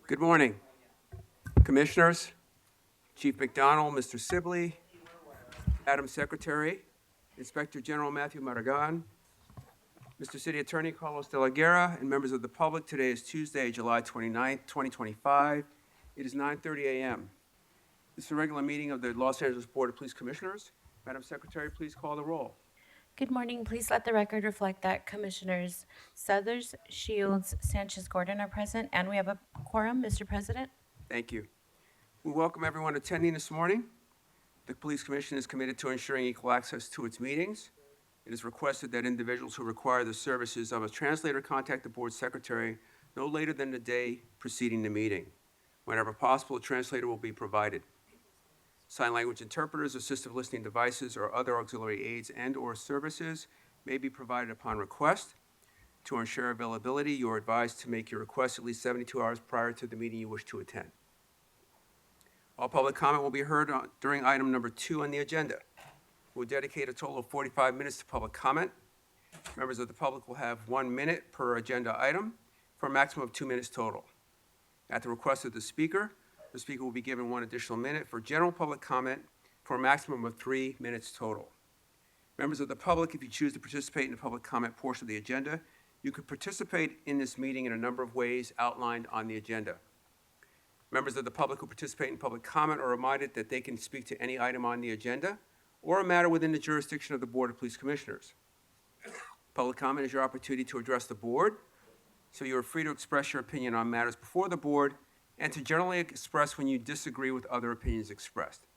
Good morning, Commissioners, Chief McDonald, Mr. Sibley, Madam Secretary, Inspector General Matthew Maragan, Mr. City Attorney Carlos De La Guerra, and members of the public. Today is Tuesday, July 29th, 2025. It is 9:30 a.m. This is a regular meeting of the Los Angeles Board of Police Commissioners. Madam Secretary, please call the roll. Good morning. Please let the record reflect that Commissioners Southers, Shields, Sanchez-Gordon are present, and we have a quorum, Mr. President. Thank you. We welcome everyone attending this morning. The Police Commission is committed to ensuring equal access to its meetings. It is requested that individuals who require the services of a translator contact the board secretary no later than the day preceding the meeting. Whenever possible, a translator will be provided. Sign language interpreters, assistive listening devices, or other auxiliary aids and/or services may be provided upon request. To ensure availability, you are advised to make your request at least 72 hours prior to the meeting you wish to attend. All public comment will be heard during item number 2 on the agenda. We'll dedicate a total of 45 minutes to public comment. Members of the public will have 1 minute per agenda item for a maximum of 2 minutes total. At the request of the speaker will be given 1 additional minute for general public comment for a maximum of 3 minutes total. Members of the public, if you choose to participate in the public comment portion of the agenda, you could participate in this meeting in a number of ways outlined on the agenda. Members of the public who participate in public comment are reminded that they can speak to any item on the agenda or a matter within the jurisdiction of the Board of Police Commissioners. Public comment is your opportunity to address the board, so you are free to express your opinion on matters before the board and to generally express when you disagree with other opinions expressed.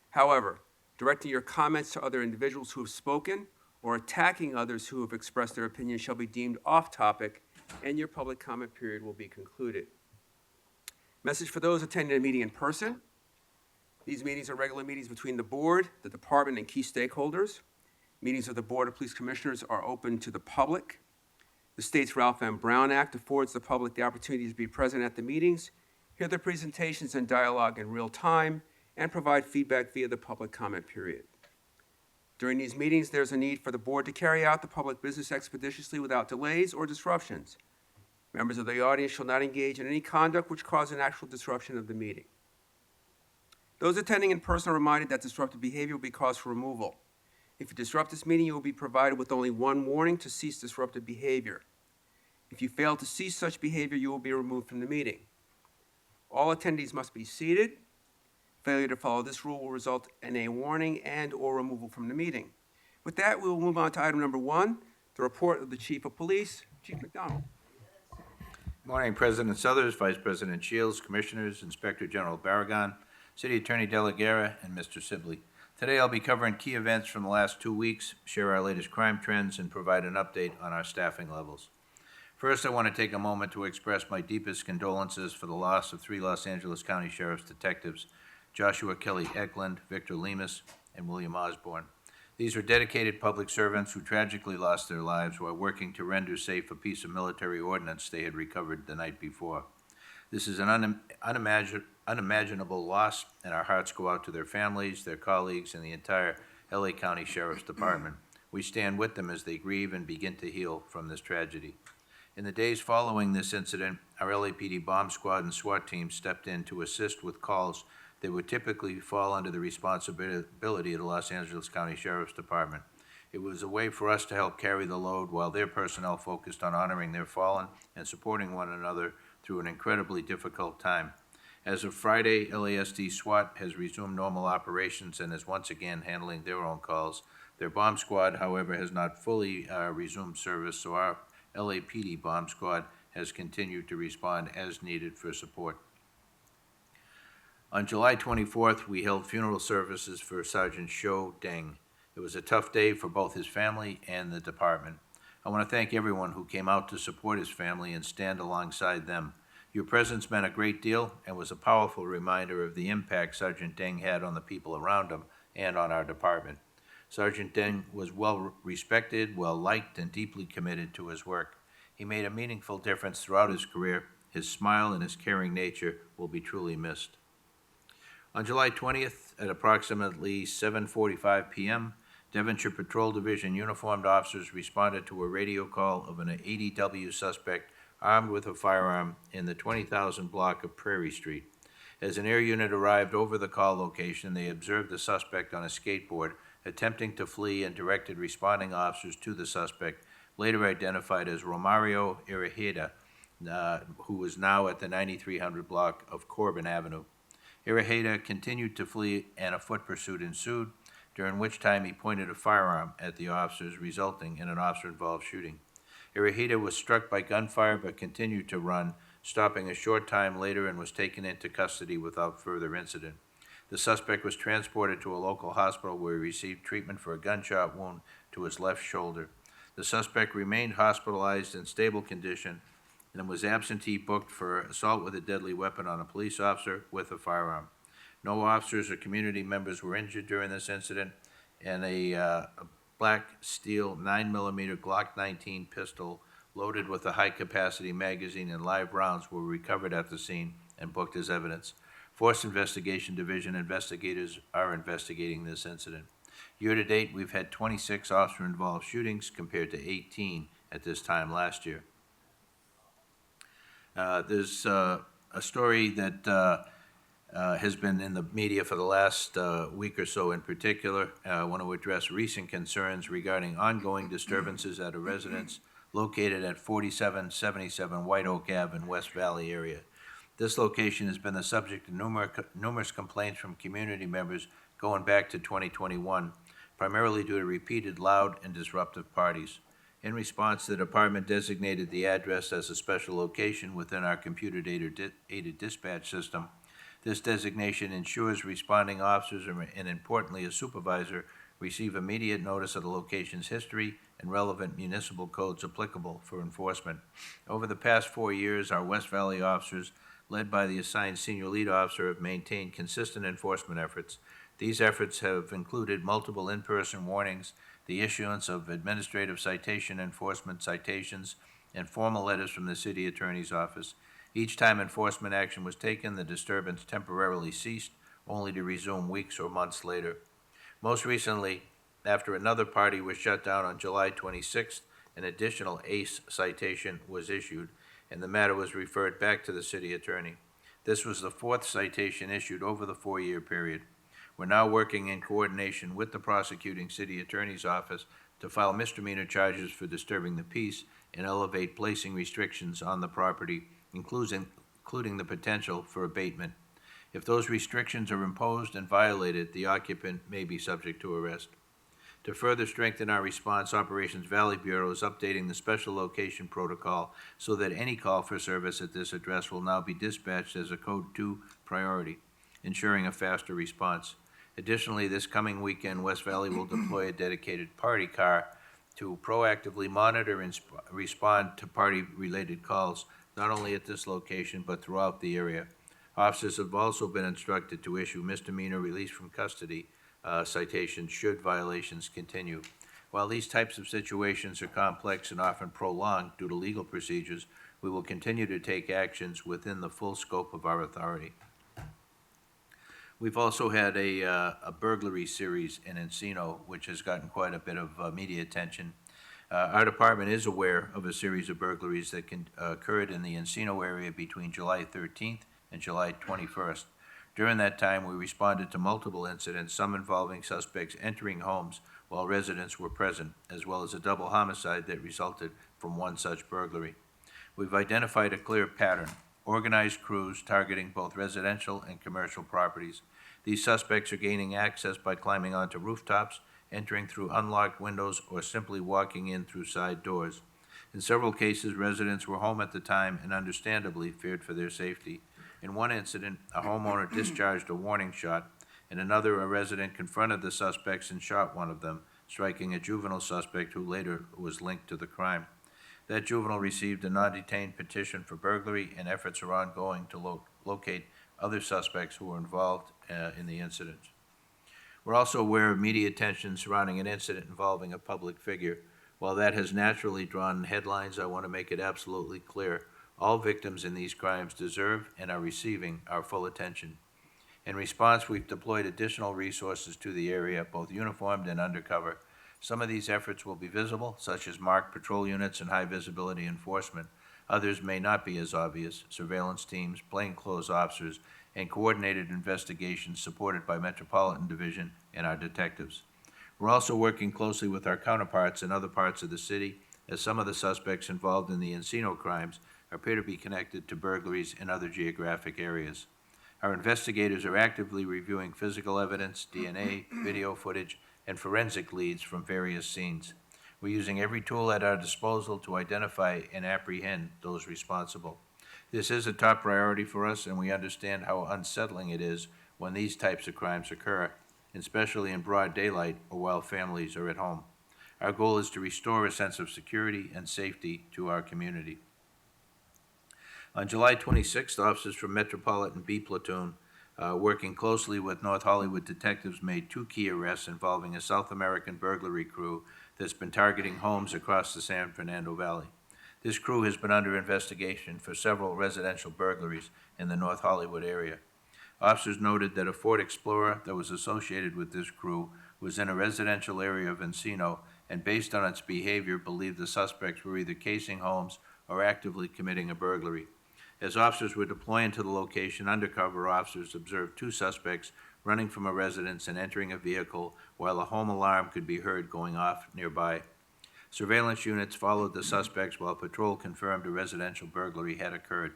However, directing your comments to other individuals who have spoken or attacking others who have expressed their opinion shall be deemed off topic, and your public comment period will be concluded. Message for those attending a meeting in person. These meetings are regular meetings between the board, the department, and key stakeholders. Meetings of the Board of Police Commissioners are open to the public. The state's Ralph M. Brown Act affords the public the opportunity to be present at the meetings, hear the presentations and dialogue in real time, and provide feedback via the public comment period. During these meetings, there's a need for the board to carry out the public business expeditiously without delays or disruptions. Members of the audience shall not engage in any conduct which causes an actual disruption of the meeting. Those attending in person are reminded that disruptive behavior will be cause for removal. If you disrupt this meeting, you will be provided with only 1 warning to cease disruptive behavior. If you fail to cease such behavior, you will be removed from the meeting. All attendees must be seated. Failure to follow this rule will result in a warning and/or removal from the meeting. With that, we will move on to item number 1, the report of the Chief of Police, Chief McDonald. Good morning, President Southers, Vice President Shields, Commissioners, Inspector General Barragan, City Attorney De La Guerra, and Mr. Sibley. Today I'll be covering key events from the last 2 weeks, share our latest crime trends, and provide an update on our staffing levels. First, I want to take a moment to express my deepest condolences for the loss of 3 Los Angeles County Sheriff's detectives, Joshua Kelly Eklund, Victor Lemus, and William Osborne. These are dedicated public servants who tragically lost their lives while working to render safe a piece of military ordnance they had recovered the night before. This is an unimaginable loss, and our hearts go out to their families, their colleagues, and the entire LA County Sheriff's Department. We stand with them as they grieve and begin to heal from this tragedy. In the days following this incident, our LAPD bomb squad and SWAT team stepped in to assist with calls that would typically fall under the responsibility of the Los Angeles County Sheriff's Department. It was a way for us to help carry the load while their personnel focused on honoring their fallen and supporting one another through an incredibly difficult time. As of Friday, LASD SWAT has resumed normal operations and is once again handling their own calls. Their bomb squad, however, has not fully resumed service, so our LAPD bomb squad has continued to respond as needed for support. On July 24th, we held funeral services for Sergeant Shou Deng. It was a tough day for both his family and the department. I want to thank everyone who came out to support his family and stand alongside them. Your presence meant a great deal and was a powerful reminder of the impact Sergeant Deng had on the people around him and on our department. Sergeant Deng was well respected, well liked, and deeply committed to his work. He made a meaningful difference throughout his career. His smile and his caring nature will be truly missed. On July 20th, at approximately 7:45 p.m., Devonshire Patrol Division uniformed officers responded to a radio call of an ADW suspect armed with a firearm in the 20,000 block of Prairie Street. As an air unit arrived over the call location, they observed the suspect on a skateboard attempting to flee and directed responding officers to the suspect, later identified as Romario Iraheda, who is now at the 9300 block of Corbin Avenue. Iraheda continued to flee and a foot pursuit ensued, during which time he pointed a firearm at the officers, resulting in an officer-involved shooting. Iraheda was struck by gunfire but continued to run, stopping a short time later and was taken into custody without further incident. The suspect was transported to a local hospital where he received treatment for a gunshot wound to his left shoulder. The suspect remained hospitalized in stable condition and was absentee booked for assault with a deadly weapon on a police officer with a firearm. No officers or community members were injured during this incident, and a black steel 9mm Glock 19 pistol loaded with a high-capacity magazine and live rounds were recovered at the scene and booked as evidence. Force Investigation Division investigators are investigating this incident. Year-to-date, we've had 26 officer-involved shootings compared to 18 at this time last year. There's a story that has been in the media for the last week or so in particular. I want to address recent concerns regarding ongoing disturbances at a residence located at 4777 White Oak Ave in West Valley area. This location has been the subject of numerous complaints from community members going back to 2021, primarily due to repeated loud and disruptive parties. In response, the department designated the address as a special location within our computer-aided dispatch system. This designation ensures responding officers and, importantly, a supervisor receive immediate notice of the location's history and relevant municipal codes applicable for enforcement. Over the past 4 years, our West Valley officers, led by the assigned senior lead officer, have maintained consistent enforcement efforts. These efforts have included multiple in-person warnings, the issuance of administrative citation enforcement citations, and formal letters from the city attorney's office. Each time enforcement action was taken, the disturbance temporarily ceased, only to resume weeks or months later. Most recently, after another party was shut down on July 26th, an additional ACE citation was issued, and the matter was referred back to the city attorney. This was the fourth citation issued over the 4-year period. We're now working in coordination with the prosecuting city attorney's office to file misdemeanor charges for disturbing the peace and elevate placing restrictions on the property, including the potential for abatement. If those restrictions are imposed and violated, the occupant may be subject to arrest. To further strengthen our response, Operations Valley Bureau is updating the special location protocol so that any call for service at this address will now be dispatched as a Code 2 priority, ensuring a faster response. Additionally, this coming weekend, West Valley will deploy a dedicated party car to proactively monitor and respond to party-related calls, not only at this location but throughout the area. Officers have also been instructed to issue misdemeanor release from custody citations should violations continue. While these types of situations are complex and often prolonged due to legal procedures, we will continue to take actions within the full scope of our authority. We've also had a burglary series in Encino, which has gotten quite a bit of media attention. Our department is aware of a series of burglaries that occurred in the Encino area between July 13th and July 21st. During that time, we responded to multiple incidents, some involving suspects entering homes while residents were present, as well as a double homicide that resulted from one such burglary. We've identified a clear pattern: organized crews targeting both residential and commercial properties. These suspects are gaining access by climbing onto rooftops, entering through unlocked windows, or simply walking in through side doors. In several cases, residents were home at the time and understandably feared for their safety. In one incident, a homeowner discharged a warning shot. In another, a resident confronted the suspects and shot one of them, striking a juvenile suspect who later was linked to the crime. That juvenile received a non-detained petition for burglary, and efforts are ongoing to locate other suspects who were involved in the incident. We're also aware of media attention surrounding an incident involving a public figure. While that has naturally drawn headlines, I want to make it absolutely clear: all victims in these crimes deserve and are receiving our full attention. In response, we've deployed additional resources to the area, both uniformed and undercover. Some of these efforts will be visible, such as marked patrol units and high-visibility enforcement. Others may not be as obvious. Surveillance teams, plainclothes officers, and coordinated investigations supported by Metropolitan Division and our detectives. We're also working closely with our counterparts in other parts of the city, as some of the suspects involved in the Encino crimes appear to be connected to burglaries in other geographic areas. Our investigators are actively reviewing physical evidence, DNA, video footage, and forensic leads from various scenes. We're using every tool at our disposal to identify and apprehend those responsible. This is a top priority for us, and we understand how unsettling it is when these types of crimes occur, especially in broad daylight or while families are at home. Our goal is to restore a sense of security and safety to our community. On July 26th, officers from Metropolitan B Platoon, working closely with North Hollywood detectives, made 2 key arrests involving a South American burglary crew that's been targeting homes across the San Fernando Valley. This crew has been under investigation for several residential burglaries in the North Hollywood area. Officers noted that a Ford Explorer that was associated with this crew was in a residential area of Encino, and based on its behavior, believed the suspects were either casing homes or actively committing a burglary. As officers were deploying to the location, undercover officers observed 2 suspects running from a residence and entering a vehicle, while a home alarm could be heard going off nearby. Surveillance units followed the suspects while patrol confirmed a residential burglary had occurred.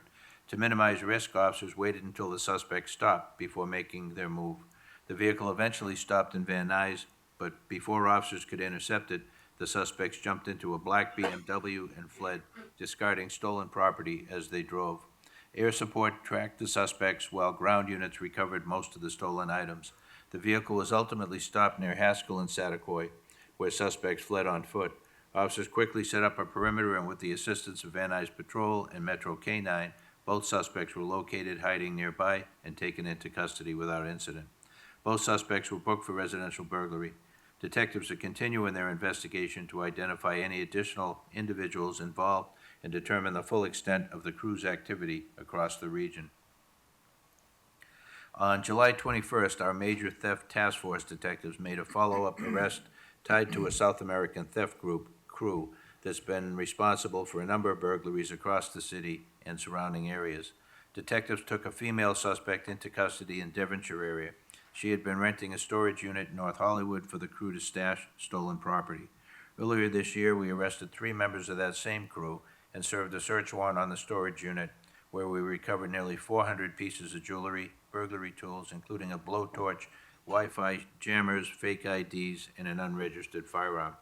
To minimize risk, officers waited until the suspects stopped before making their move. The vehicle eventually stopped in Van Nuys, but before officers could intercept it, the suspects jumped into a black BMW and fled, discarding stolen property as they drove. Air support tracked the suspects while ground units recovered most of the stolen items. The vehicle was ultimately stopped near Haskell and Satakoy, where suspects fled on foot. Officers quickly set up a perimeter, and with the assistance of Van Nuys Patrol and Metro K-9, both suspects were located hiding nearby and taken into custody without incident. Both suspects were booked for residential burglary. Detectives are continuing their investigation to identify any additional individuals involved and determine the full extent of the crew's activity across the region. On July 21st, our major theft task force detectives made a follow-up arrest tied to a South American theft crew that's been responsible for a number of burglaries across the city and surrounding areas. Detectives took a female suspect into custody in Devonshire area. She had been renting a storage unit in North Hollywood for the crew to stash stolen property. Earlier this year, we arrested 3 members of that same crew and served a search warrant on the storage unit, where we recovered nearly 400 pieces of jewelry, burglary tools, including a blowtorch, Wi-Fi jammers, fake IDs, and an unregistered firearm.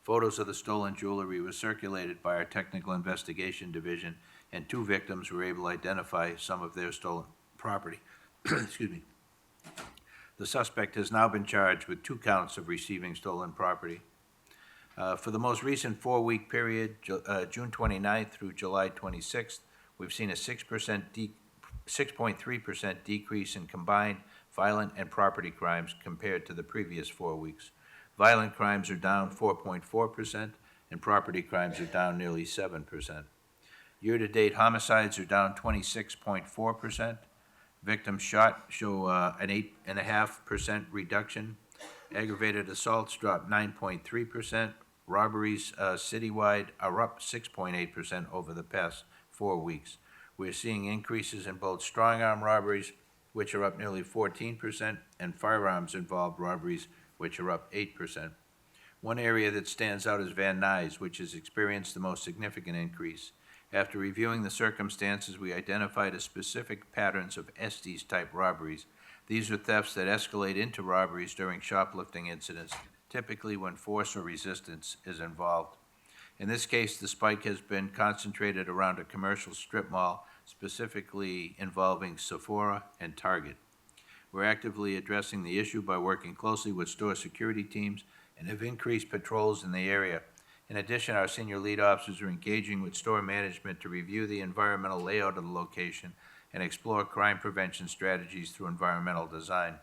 Photos of the stolen jewelry were circulated by our Technical Investigation Division, and 2 victims were able to identify some of their stolen property. Excuse me. The suspect has now been charged with 2 counts of receiving stolen property. For the most recent 4-week period, June 29th through July 26th, we've seen a 6.3% decrease in combined violent and property crimes compared to the previous 4 weeks. Violent crimes are down 4.4%, and property crimes are down nearly 7%. Year-to-date homicides are down 26.4%. Victims shot show an 8.5% reduction. Aggravated assaults dropped 9.3%. Robberies citywide are up 6.8% over the past 4 weeks. We're seeing increases in both strong-arm robberies, which are up nearly 14%, and firearms-involved robberies, which are up 8%. One area that stands out is Van Nuys, which has experienced the most significant increase. After reviewing the circumstances, we identified a specific patterns of Estes-type robberies. These are thefts that escalate into robberies during shoplifting incidents, typically when force or resistance is involved. In this case, the spike has been concentrated around a commercial strip mall, specifically involving Sephora and Target. We're actively addressing the issue by working closely with store security teams and have increased patrols in the area. In addition, our senior lead officers are engaging with store management to review the environmental layout of the location and explore crime prevention strategies through environmental design.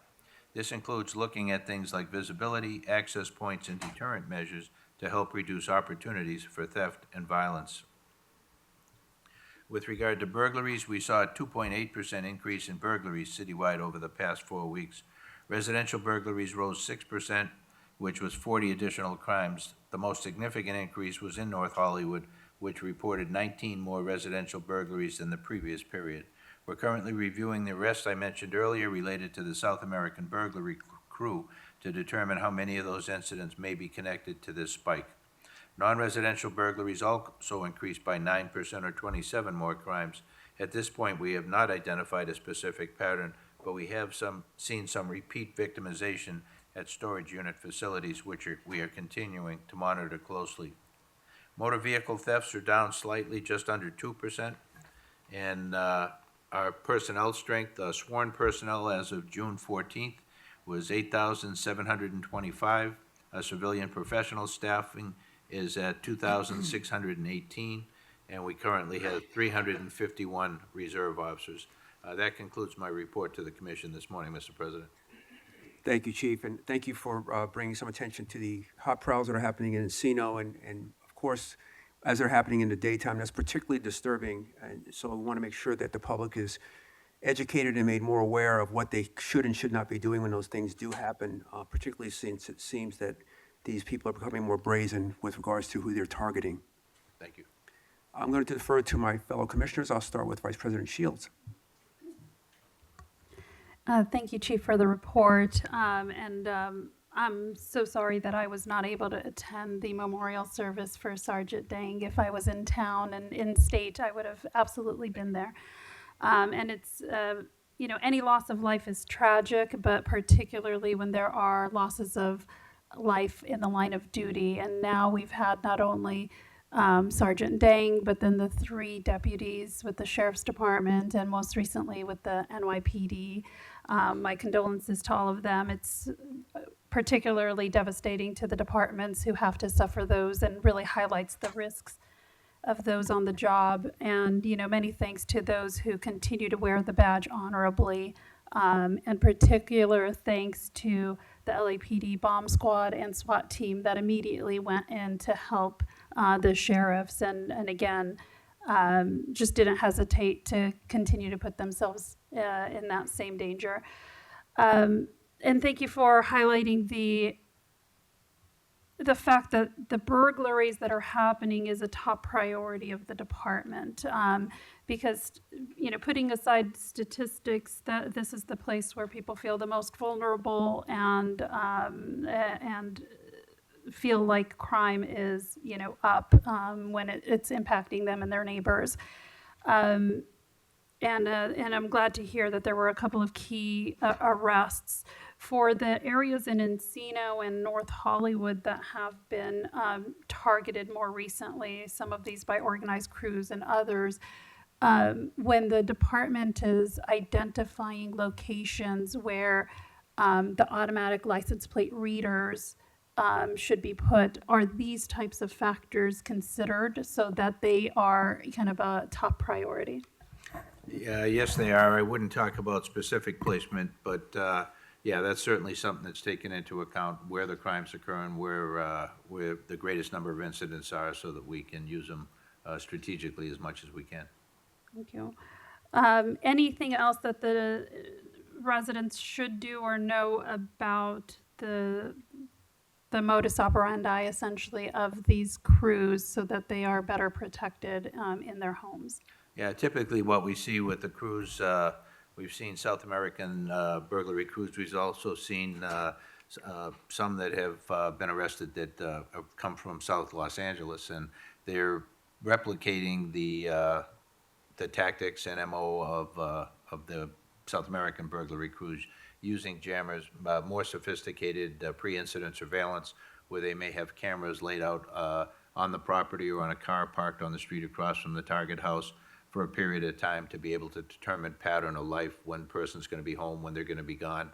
This includes looking at things like visibility, access points, and deterrent measures to help reduce opportunities for theft and violence. With regard to burglaries, we saw a 2.8% increase in burglaries citywide over the past 4 weeks. Residential burglaries rose 6%, which was 40 additional crimes. The most significant increase was in North Hollywood, which reported 19 more residential burglaries than the previous period. We're currently reviewing the arrests I mentioned earlier related to the South American burglary crew to determine how many of those incidents may be connected to this spike. Non-residential burglaries also increased by 9% or 27 more crimes. At this point, we have not identified a specific pattern, but we have seen some repeat victimization at storage unit facilities, which we are continuing to monitor closely. Motor vehicle thefts are down slightly, just under 2%. And our personnel strength, sworn personnel as of June 14th was 8,725. Civilian professional staffing is at 2,618, and we currently have 351 reserve officers. That concludes my report to the commission this morning, Mr. President. Thank you, Chief, and thank you for bringing some attention to the hot prowls that are happening in Encino, and of course, as they're happening in the daytime, that's particularly disturbing. And so we want to make sure that the public is educated and made more aware of what they should and should not be doing when those things do happen, particularly since it seems that these people are becoming more brazen with regards to who they're targeting. Thank you. I'm going to defer to my fellow commissioners. I'll start with Vice President Shields. Thank you, Chief, for the report. I'm so sorry that I was not able to attend the memorial service for Sergeant Dang. If I was in town and in state, I would have absolutely been there. And it's, any loss of life is tragic, but particularly when there are losses of life in the line of duty. And now we've had not only Sergeant Dang, but then the 3 deputies with the Sheriff's Department and most recently with the NYPD. My condolences to all of them. It's particularly devastating to the departments who have to suffer those and really highlights the risks of those on the job. And, many thanks to those who continue to wear the badge honorably. And particular thanks to the LAPD bomb squad and SWAT team that immediately went in to help the sheriffs and again, just didn't hesitate to continue to put themselves in that same danger. And thank you for highlighting the fact that the burglaries that are happening is a top priority of the department. Because, putting aside statistics, that this is the place where people feel the most vulnerable and feel like crime is, up when it's impacting them and their neighbors. And I'm glad to hear that there were a couple of key arrests for the areas in Encino and North Hollywood that have been targeted more recently, some of these by organized crews and others. When the department is identifying locations where the automatic license plate readers should be put, are these types of factors considered so that they are kind of a top priority? Yeah, yes, they are. I wouldn't talk about specific placement, but yeah, that's certainly something that's taken into account where the crimes occur and where the greatest number of incidents are, so that we can use them strategically as much as we can. Thank you. Anything else that the residents should do or know about the modus operandi, essentially, of these crews so that they are better protected in their homes? Yeah, typically what we see with the crews, we've seen South American burglary crews. We've also seen some that have been arrested that have come from South Los Angeles, and they're replicating the tactics and MO of the South American burglary crews, using jammers, more sophisticated pre-incident surveillance, where they may have cameras laid out on the property or on a car parked on the street across from the target house for a period of time to be able to determine pattern of life, when person's going to be home, when they're going to be gone.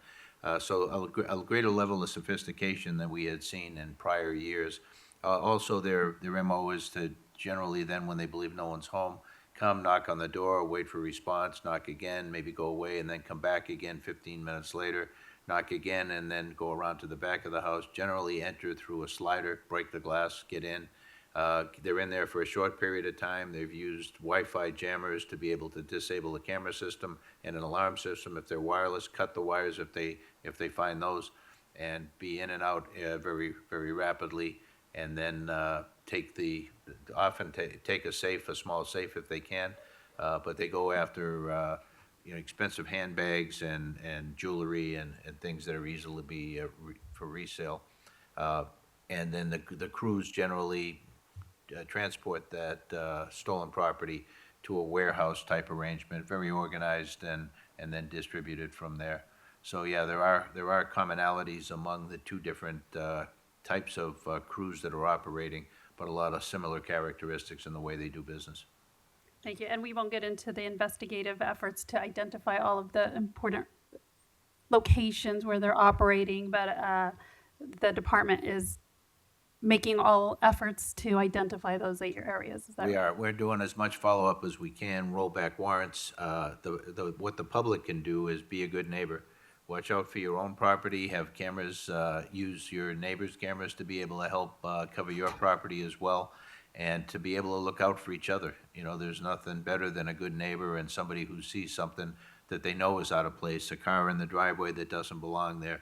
So a greater level of sophistication than we had seen in prior years. Also, their MO is to generally then, when they believe no one's home, come, knock on the door, wait for response, knock again, maybe go away, and then come back again 15 minutes later, knock again, and then go around to the back of the house, generally enter through a slider, break the glass, get in. They're in there for a short period of time. They've used Wi-Fi jammers to be able to disable the camera system and an alarm system if they're wireless, cut the wires if they find those, and be in and out very, very rapidly. And then take a small safe if they can, but they go after, expensive handbags and jewelry and things that are easily be for resale. And then the crews generally transport that stolen property to a warehouse type arrangement, very organized, and then distributed from there. So yeah, there are commonalities among the two different types of crews that are operating, but a lot of similar characteristics in the way they do business. Thank you. And we won't get into the investigative efforts to identify all of the important locations where they're operating, but the department is making all efforts to identify those areas. Is that We right? are. We're doing as much follow-up as we can, roll back warrants. What the public can do is be a good neighbor. Watch out for your own property, have cameras, use your neighbor's cameras to be able to help cover your property as well, and to be able to look out for each other. There's nothing better than a good neighbor and somebody who sees something that they know is out of place, a car in the driveway that doesn't belong there.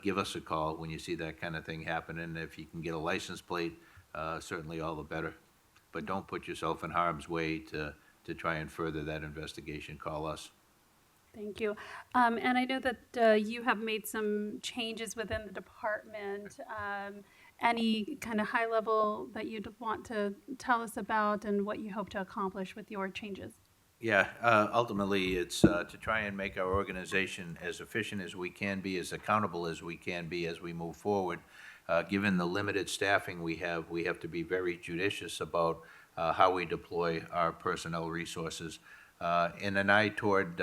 Give us a call when you see that kind of thing happen, and if you can get a license plate, certainly all the better. But don't put yourself in harm's way to try and further that investigation. Call us. Thank you. And I know that you have made some changes within the department. Any kind of high level that you'd want to tell us about and what you hope to accomplish with your changes? Yeah, ultimately, it's to try and make our organization as efficient as we can be, as accountable as we can be as we move forward. Given the limited staffing we have to be very judicious about how we deploy our personnel resources. In an eye toward,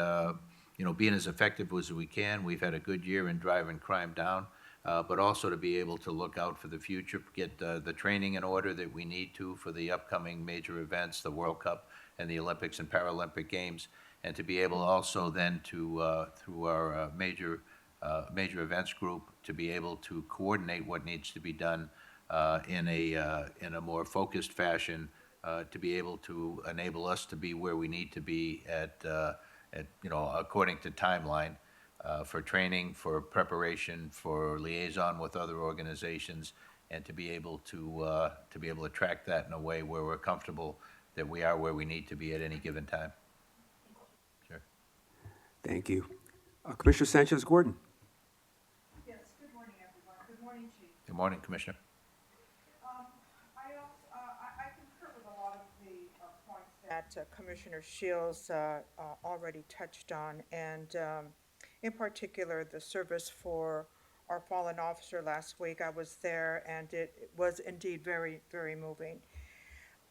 being as effective as we can. We've had a good year in driving crime down, but also to be able to look out for the future, get the training in order that we need to for the upcoming major events, the World Cup and the Olympics and Paralympic Games, and to be able also then to, through our major events group, to be able to coordinate what needs to be done in a more focused fashion, to be able to enable us to be where we need to be at according to timeline, for training, for preparation, for liaison with other organizations, and to be able to track that in a way where we're comfortable that we are where we need to be at any given time. Sure. Thank you. Commissioner Sanchez Gordon. Yes, good morning, everyone. Good morning, Chief. Good morning, Commissioner. I concur with a lot of the points that Commissioner Shields already touched on, and in particular, the service for our fallen officer last week. I was there, and it was indeed very, very moving.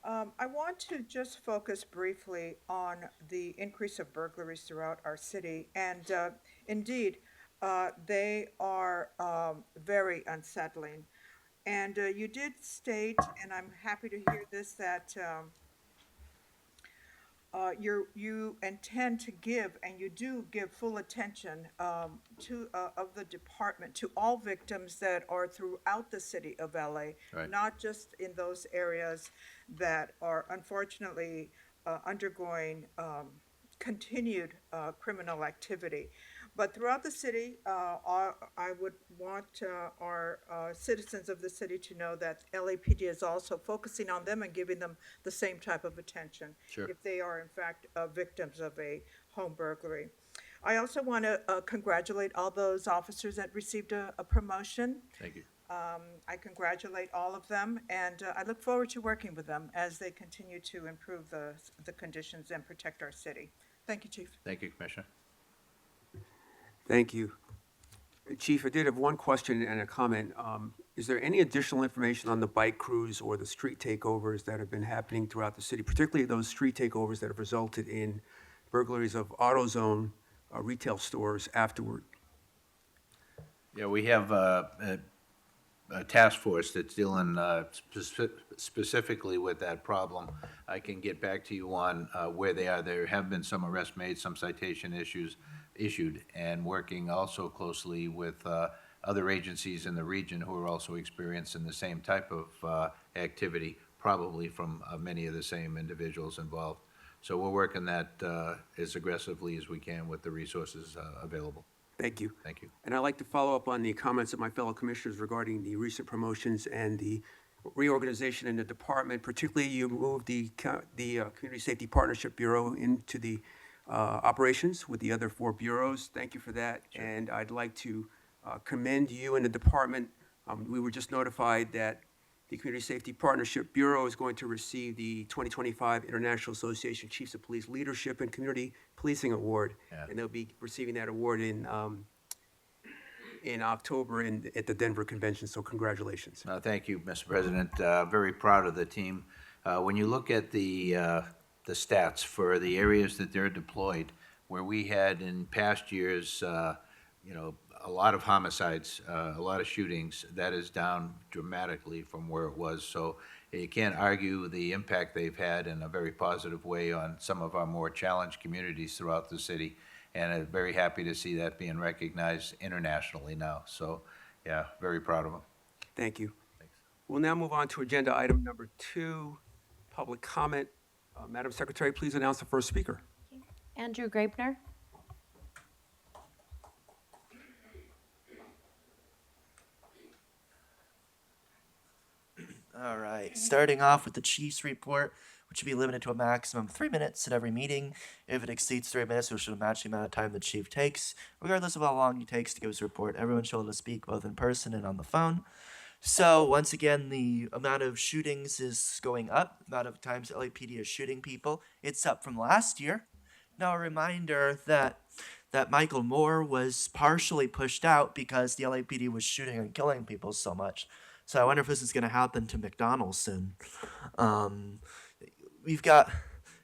I want to just focus briefly on the increase of burglaries throughout our city, and indeed, they are very unsettling. And you did state, and I'm happy to hear this, that you intend to give, and you do give full attention of the department to all victims that are throughout the city of LA, Right. not just in those areas that are unfortunately undergoing continued criminal activity. But throughout the city, I would want our citizens of the city to know that LAPD is also focusing on them and giving them the same type of attention Sure. if they are in fact victims of a home burglary. I also want to congratulate all those officers that received a promotion. Thank you. I congratulate all of them, and I look forward to working with them as they continue to improve the conditions and protect our city. Thank you, Chief. Thank you, Commissioner. Thank you. Chief, I did have one question and a comment. Is there any additional information on the bike crews or the street takeovers that have been happening throughout the city, particularly those street takeovers that have resulted in burglaries of AutoZone retail stores afterward? Yeah, we have a task force that's dealing specifically with that problem. I can get back to you on where they are. There have been some arrests made, some citation issued, and working also closely with other agencies in the region who are also experiencing the same type of activity, probably from many of the same individuals involved. So we're working that as aggressively as we can with the resources available. Thank you. Thank you. And I'd like to follow up on the comments of my fellow commissioners regarding the recent promotions and the reorganization in the department. Particularly, you moved the Community Safety Partnership Bureau into the operations with the other 4 bureaus. Thank you for that. And I'd like to commend you and the department. We were just notified that the Community Safety Partnership Bureau is going to receive the 2025 International Association Chiefs of Police Leadership and Community Policing Award. Yeah. And they'll be receiving that award in October at the Denver Convention, so congratulations. Thank you, Mr. President. Very proud of the team. When you look at the stats for the areas that they're deployed, where we had in past years, a lot of homicides, a lot of shootings, that is down dramatically from where it was. So you can't argue the impact they've had in a very positive way on some of our more challenged communities throughout the city. And I'm very happy to see that being recognized internationally now. So, yeah, very proud of them. Thank you. We'll now move on to agenda item number 2, public comment. Madam Secretary, please announce the first speaker. Andrew Graebner. All right, starting off with the chief's report, which should be limited to a maximum of 3 minutes at every meeting. If it exceeds 3 minutes, we should match the amount of time the chief takes. Regardless of how long he takes to give his report, everyone should be able to speak both in person and on the phone. So, once again, the amount of shootings is going up. The amount of times LAPD is shooting people, it's up from last year. Now, a reminder that Michael Moore was partially pushed out because the LAPD was shooting and killing people so much. So I wonder if this is going to happen to McDonald's soon. We've got,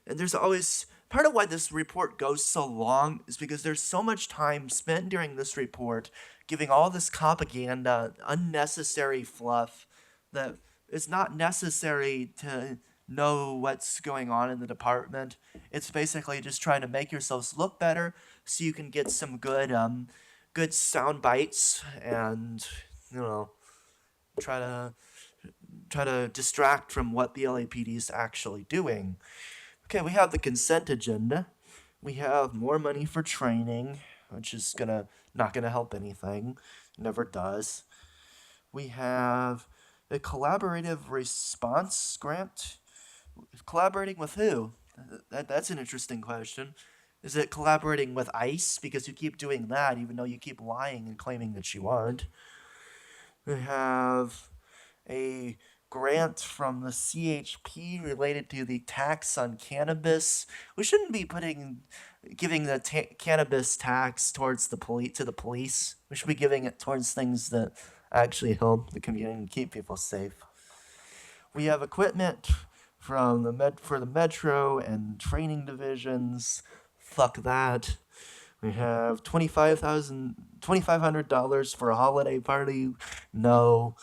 and there's always, part of why this report goes so long is because there's so much time spent during this report giving all this propaganda, unnecessary fluff that is not necessary to know what's going on in the department. It's basically just trying to make yourselves look better so you can get some good sound bites and, try to distract from what the LAPD is actually doing. Okay, we have the consent agenda. We have more money for training, which is not gonna help anything. Never does. We have a collaborative response grant. Collaborating with who? That's an interesting question. Is it collaborating with ICE? Because you keep doing that even though you keep lying and claiming that you aren't. We have a grant from the CHP related to the tax on cannabis. We shouldn't be giving the cannabis tax towards the police. We should be giving it towards things that actually help the community and keep people safe. We have equipment from for the metro and training divisions. Fuck that. We have $2,500 for a holiday party. No.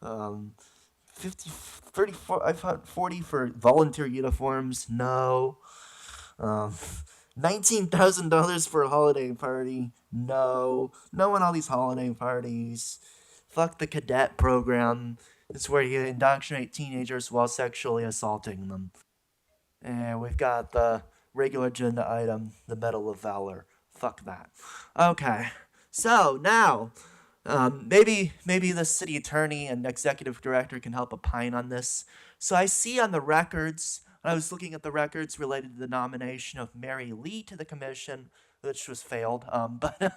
40 for volunteer uniforms. No. $19,000 for a holiday party. No. No one all these holiday parties. Fuck the cadet program. It's where you indoctrinate teenagers while sexually assaulting them. And we've got the regular agenda item, the Medal of Valor. Fuck that. Okay, so now, maybe the city attorney and executive director can help opine on this. So I see on the records, I was looking at the records related to the nomination of Mary Lee to the commission, which was failed, but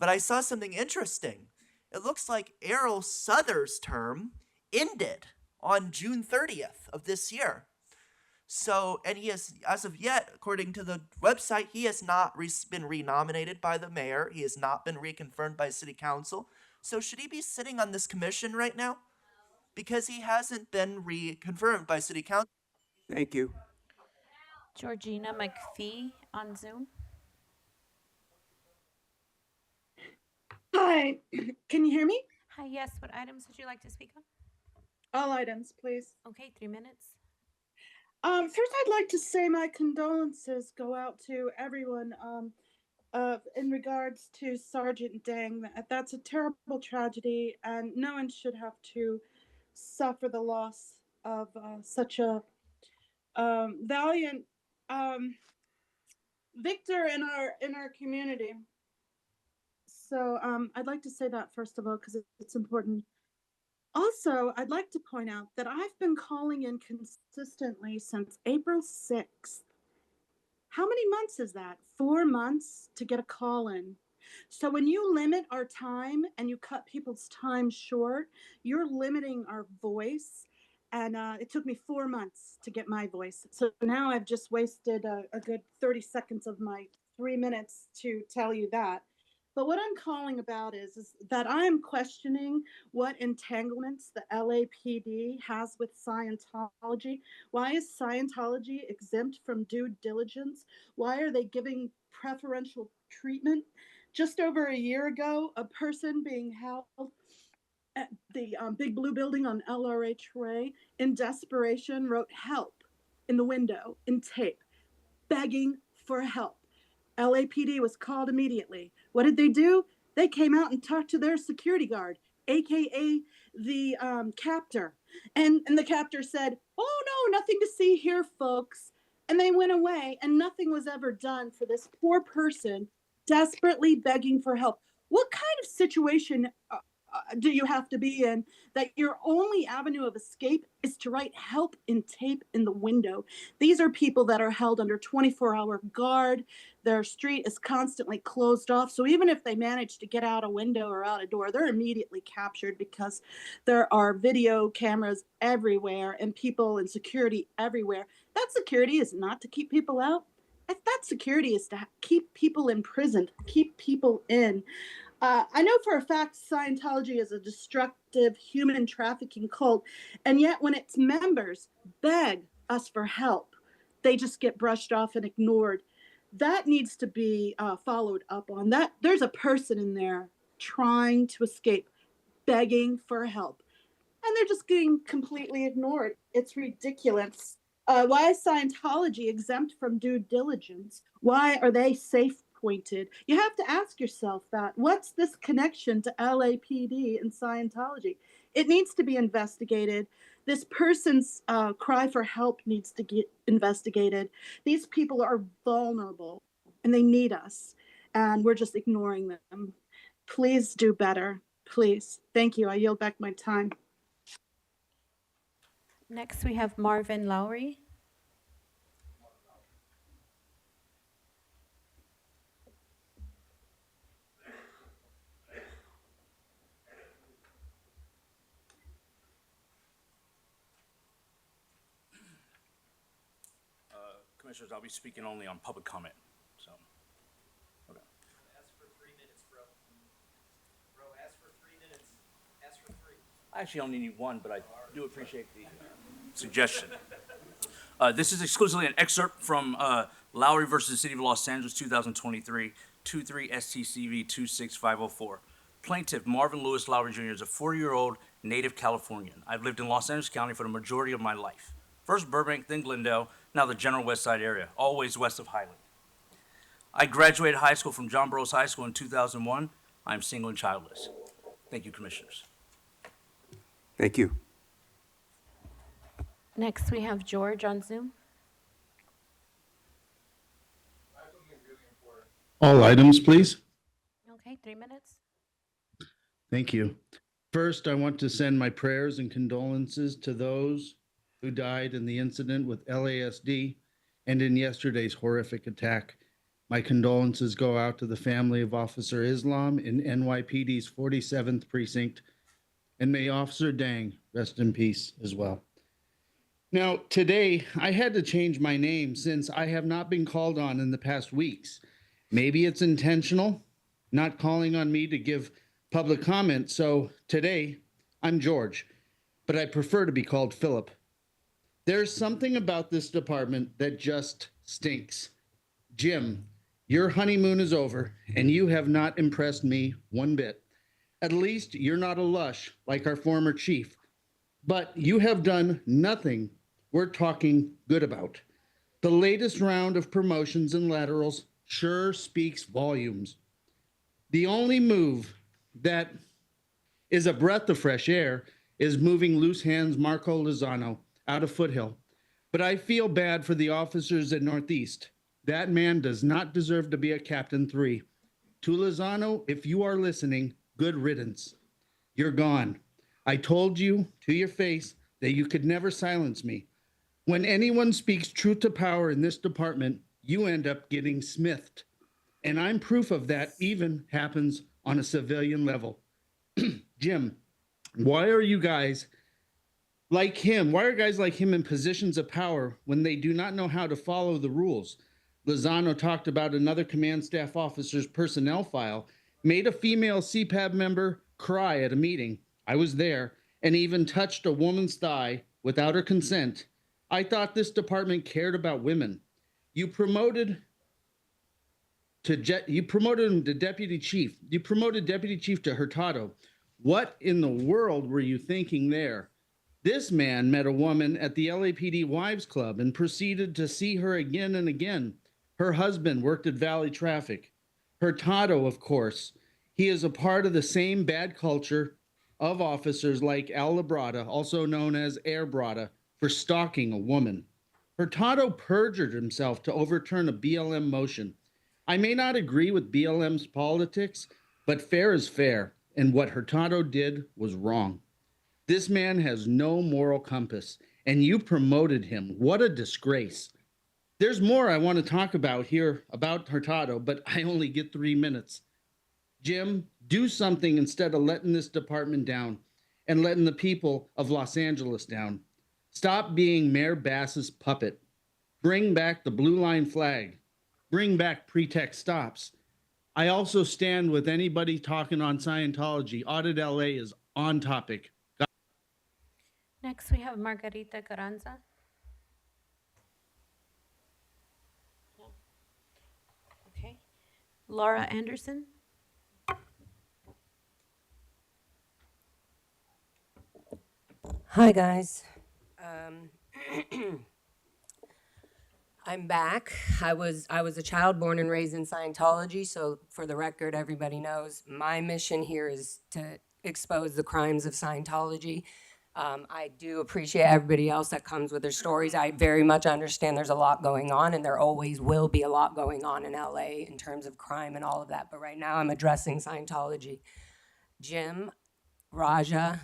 I saw something interesting. It looks like Errol Souther's term ended on June 30th of this year. So, and he has, as of yet, according to the website, he has not been renominated by the mayor. He has not been reconfirmed by city council. So should he be sitting on this commission right now? Because he hasn't been reconfirmed by city council. Thank you. Georgina McPhee on Zoom. Hi, can you hear me? Hi, yes, what items would you like to speak on? All items, please. Okay, 3 minutes. First, I'd like to say my condolences go out to everyone in regards to Sergeant Dang. That's a terrible tragedy, and no one should have to suffer the loss of such a valiant victor in our community. So I'd like to say that first of all because it's important. Also, I'd like to point out that I've been calling in consistently since April 6th. How many months is that? 4 months to get a call in. So when you limit our time and you cut people's time short, you're limiting our voice. And it took me 4 months to get my voice. So now I've just wasted a good 30 seconds of my 3 minutes to tell you that. But what I'm calling about is that I'm questioning what entanglements the LAPD has with Scientology. Why is Scientology exempt from due diligence? Why are they giving preferential treatment? Just over a year ago, a person being held at the Big Blue building on LRH Ray in desperation wrote help in the window in tape, begging for help. LAPD was called immediately. What did they do? They came out and talked to their security guard, AKA the captor. And the captor said, "Oh, no, nothing to see here, folks." And they went away, and nothing was ever done for this poor person desperately begging for help. What kind of situation do you have to be in that your only avenue of escape is to write help in tape in the window? These are people that are held under 24-hour guard. Their street is constantly closed off. So even if they manage to get out a window or out a door, they're immediately captured because there are video cameras everywhere and people and security everywhere. That security is not to keep people out. That security is to keep people imprisoned, keep people in. I know for a fact Scientology is a destructive human trafficking cult, and yet when its members beg us for help, they just get brushed off and ignored. That needs to be followed up on. That there's a person in there trying to escape, begging for help, and they're just getting completely ignored. It's ridiculous. Why is Scientology exempt from due diligence? Why are they safe pointed? You have to ask yourself that. What's this connection to LAPD and Scientology? It needs to be investigated. This person's cry for help needs to get investigated. These people are vulnerable and they need us, and we're just ignoring them. Please do better. Please. Thank you. I yield back my time. Next, we have Marvin Lowry. Commissioners, I'll be speaking only on public comment, so. Okay. Ask for 3 minutes, bro. Bro, ask for 3 minutes. Ask for 3. I actually only need one, but I do appreciate the suggestion. This is exclusively an excerpt from Lowry versus City of Los Angeles, 2023, 23 STCV 26504. Plaintiff Marvin Lewis Lowry Jr. is a 40-year-old native Californian. I've lived in Los Angeles County for the majority of my life. First Burbank, then Glendale, now the general West Side area, always west of Highland. I graduated high school from John Burroughs High School in 2001. I'm single and childless. Thank you, Commissioners. Thank you. Next, we have George on Zoom. All items, please. Okay, 3 minutes. Thank you. First, I want to send my prayers and condolences to those who died in the incident with LASD and in yesterday's horrific attack. My condolences go out to the family of Officer Islam in NYPD's 47th Precinct, and may Officer Dang rest in peace as well. Now, today, I had to change my name since I have not been called on in the past weeks. Maybe it's intentional, not calling on me to give public comment, so today, I'm George, but I prefer to be called Philip. There's something about this department that just stinks. Jim, your honeymoon is over, and you have not impressed me one bit. At least you're not a lush like our former chief, but you have done nothing we're talking good about. The latest round of promotions and laterals sure speaks volumes. The only move that is a breath of fresh air is moving loose hands Marco Lozano out of Foothill. But I feel bad for the officers at Northeast. That man does not deserve to be a Captain 3. To Lozano, if you are listening, good riddance. You're gone. I told you to your face that you could never silence me. When anyone speaks truth to power in this department, you end up getting smithed. And I'm proof of that even happens on a civilian level. Jim, why are you guys like him? Why are guys like him in positions of power when they do not know how to follow the rules? Lozano talked about another command staff officer's personnel file, made a female CPAB member cry at a meeting. I was there, and even touched a woman's thigh without her consent. I thought this department cared about women. You promoted him to deputy chief. You promoted deputy chief to Hurtado. What in the world were you thinking there? This man met a woman at the LAPD Wives Club and proceeded to see her again and again. Her husband worked at Valley Traffic. Hurtado, of course, he is a part of the same bad culture of officers like Al Labrada, also known as Air Brada, for stalking a woman. Hurtado perjured himself to overturn a BLM motion. I may not agree with BLM's politics, but fair is fair, and what Hurtado did was wrong. This man has no moral compass, and you promoted him. What a disgrace. There's more I want to talk about here about Hurtado, but I only get 3 minutes. Jim, do something instead of letting this department down and letting the people of Los Angeles down. Stop being Mayor Bass's puppet. Bring back the blue line flag. Bring back pretext stops. I also stand with anybody talking on Scientology. Audit LA is on topic. Next, we have Margarita Carranza. Okay. Laura Anderson. Hi, guys. I'm back. I was a child born and raised in Scientology, so for the record, everybody knows my mission here is to expose the crimes of Scientology. I do appreciate everybody else that comes with their stories. I very much understand there's a lot going on, and there always will be a lot going on in LA in terms of crime and all of that. But right now, I'm addressing Scientology. Jim, Raja,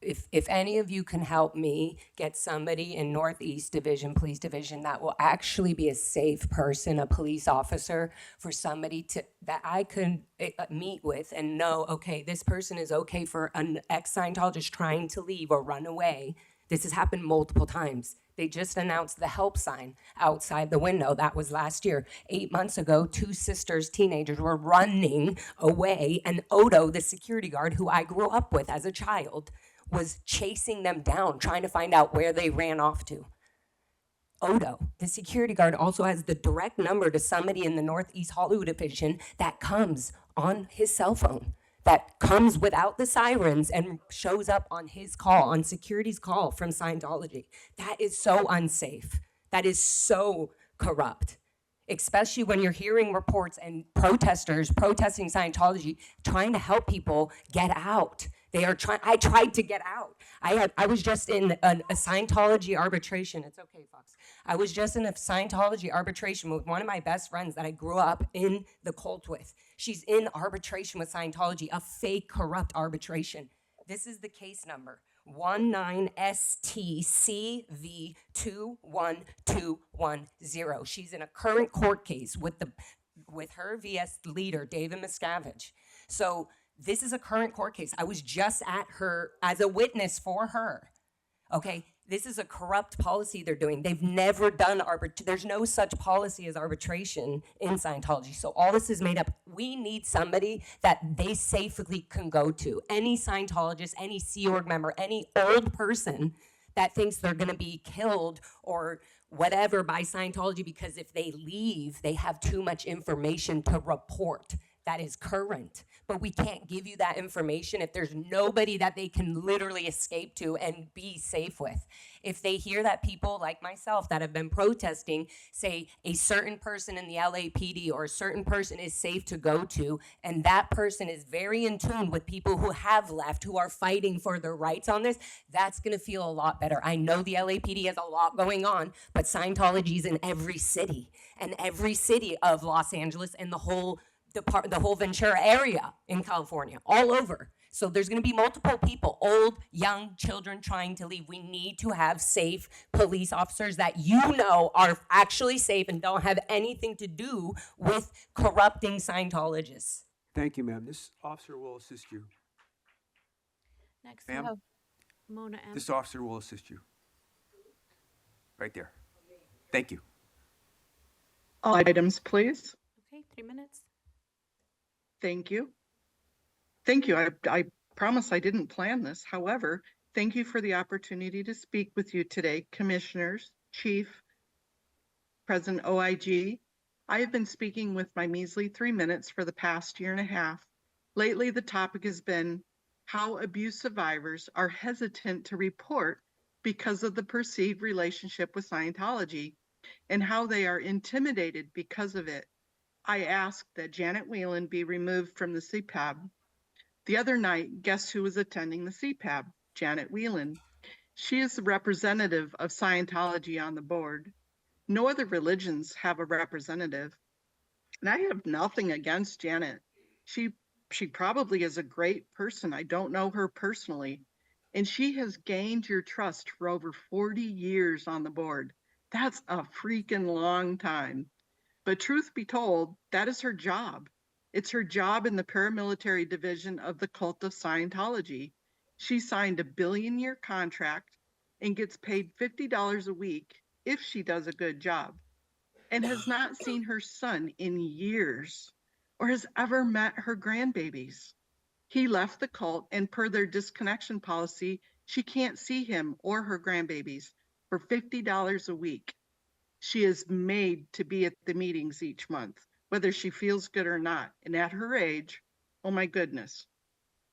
if any of you can help me get somebody in Northeast Division, Police Division, that will actually be a safe person, a police officer, for somebody that I could meet with and know, okay, this person is okay for an ex-Scientologist trying to leave or run away. This has happened multiple times. They just announced the help sign outside the window. That was last year. 8 months ago, 2 sisters, teenagers, were running away, and Odo, the security guard who I grew up with as a child, was chasing them down, trying to find out where they ran off to. Odo, the security guard, also has the direct number to somebody in the Northeast Hollywood Division that comes on his cell phone, that comes without the sirens and shows up on his call, on security's call from Scientology. That is so unsafe. That is so corrupt, especially when you're hearing reports and protesters protesting Scientology, trying to help people get out. I tried to get out. I was just in a Scientology arbitration. It's okay, Fox. I was just in a Scientology arbitration with one of my best friends that I grew up in the cult with. She's in arbitration with Scientology, a fake, corrupt arbitration. This is the case number, 19STCV21210. She's in a current court case with her VS leader, David Miscavige. So this is a current court case. I was just at her as a witness for her. Okay, this is a corrupt policy they're doing. They've never done there's no such policy as arbitration in Scientology. So all this is made up. We need somebody that they safely can go to. Any Scientologist, any Sea Org member, any old person that thinks they're gonna be killed or whatever by Scientology because if they leave, they have too much information to report that is current. But we can't give you that information if there's nobody that they can literally escape to and be safe with. If they hear that people like myself that have been protesting say a certain person in the LAPD or a certain person is safe to go to, and that person is very in tune with people who have left, who are fighting for their rights on this, that's gonna feel a lot better. I know the LAPD has a lot going on, but Scientology's in every city, and every city of Los Angeles and the whole Ventura area in California, all over. So there's going to be multiple people, old, young, children trying to leave. We need to have safe police officers that are actually safe and don't have anything to do with corrupting Scientologists. Thank you, ma'am. This officer will assist you. Next, we Ma'am? have Mona M. This officer will assist you. Right there. Thank you. All items, please. Okay, 3 minutes. Thank you. Thank you. I promise I didn't plan this. However, thank you for the opportunity to speak with you today, Commissioners, Chief, President OIG. I have been speaking with my measly 3 minutes for the past year and a half. Lately, the topic has been how abuse survivors are hesitant to report because of the perceived relationship with Scientology and how they are intimidated because of it. I asked that Janet Whelan be removed from the CPAB. The other night, guess who was attending the CPAB? Janet Whelan. She is the representative of Scientology on the board. No other religions have a representative. And I have nothing against Janet. She probably is a great person. I don't know her personally. And she has gained your trust for over 40 years on the board. That's a freaking long time. But truth be told, that is her job. It's her job in the paramilitary division of the cult of Scientology. She signed a billion-year contract and gets paid $50 a week if she does a good job, and has not seen her son in years or has ever met her grandbabies. He left the cult, and per their disconnection policy, she can't see him or her grandbabies for $50 a week. She is made to be at the meetings each month, whether she feels good or not. And at her age, oh my goodness,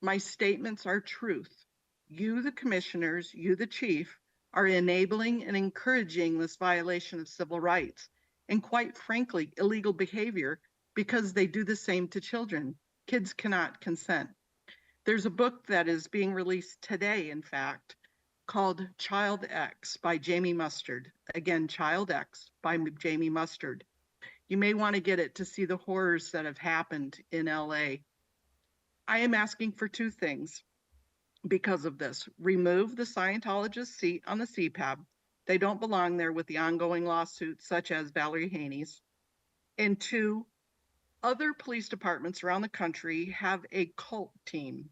my statements are truth. You, the commissioners, you, the chief, are enabling and encouraging this violation of civil rights and, quite frankly, illegal behavior, because they do the same to children. Kids cannot consent. There's a book that is being released today, in fact, called Child X by Jamie Mustard. Again, Child X by Jamie Mustard. You may want to get it to see the horrors that have happened in LA. I am asking for two things because of this. Remove the Scientologist seat on the CPAB. They don't belong there with the ongoing lawsuits such as Valerie Haney's. And two, other police departments around the country have a cult team,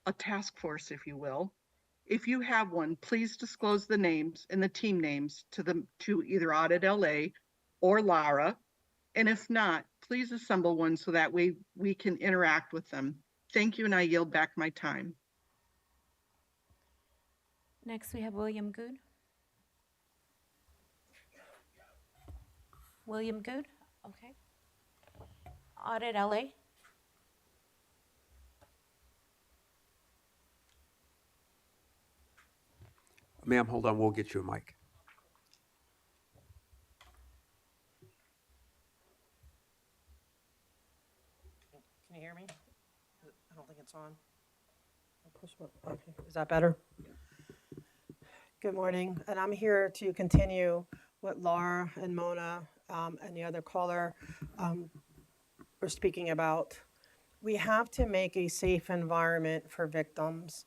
a task force, if you will. If you have one, please disclose the names and the team names to either Audit LA or Lara. And if not, please assemble one so that we can interact with them. Thank you, and I yield back my time. Next, we have William Good. William Good, okay. Audit LA. Ma'am, hold on, we'll get you a mic. Can you hear me? I don't think it's on. I'll push one. Okay, is that better? Good morning, and I'm here to continue what Laura and Mona and the other caller were speaking about. We have to make a safe environment for victims.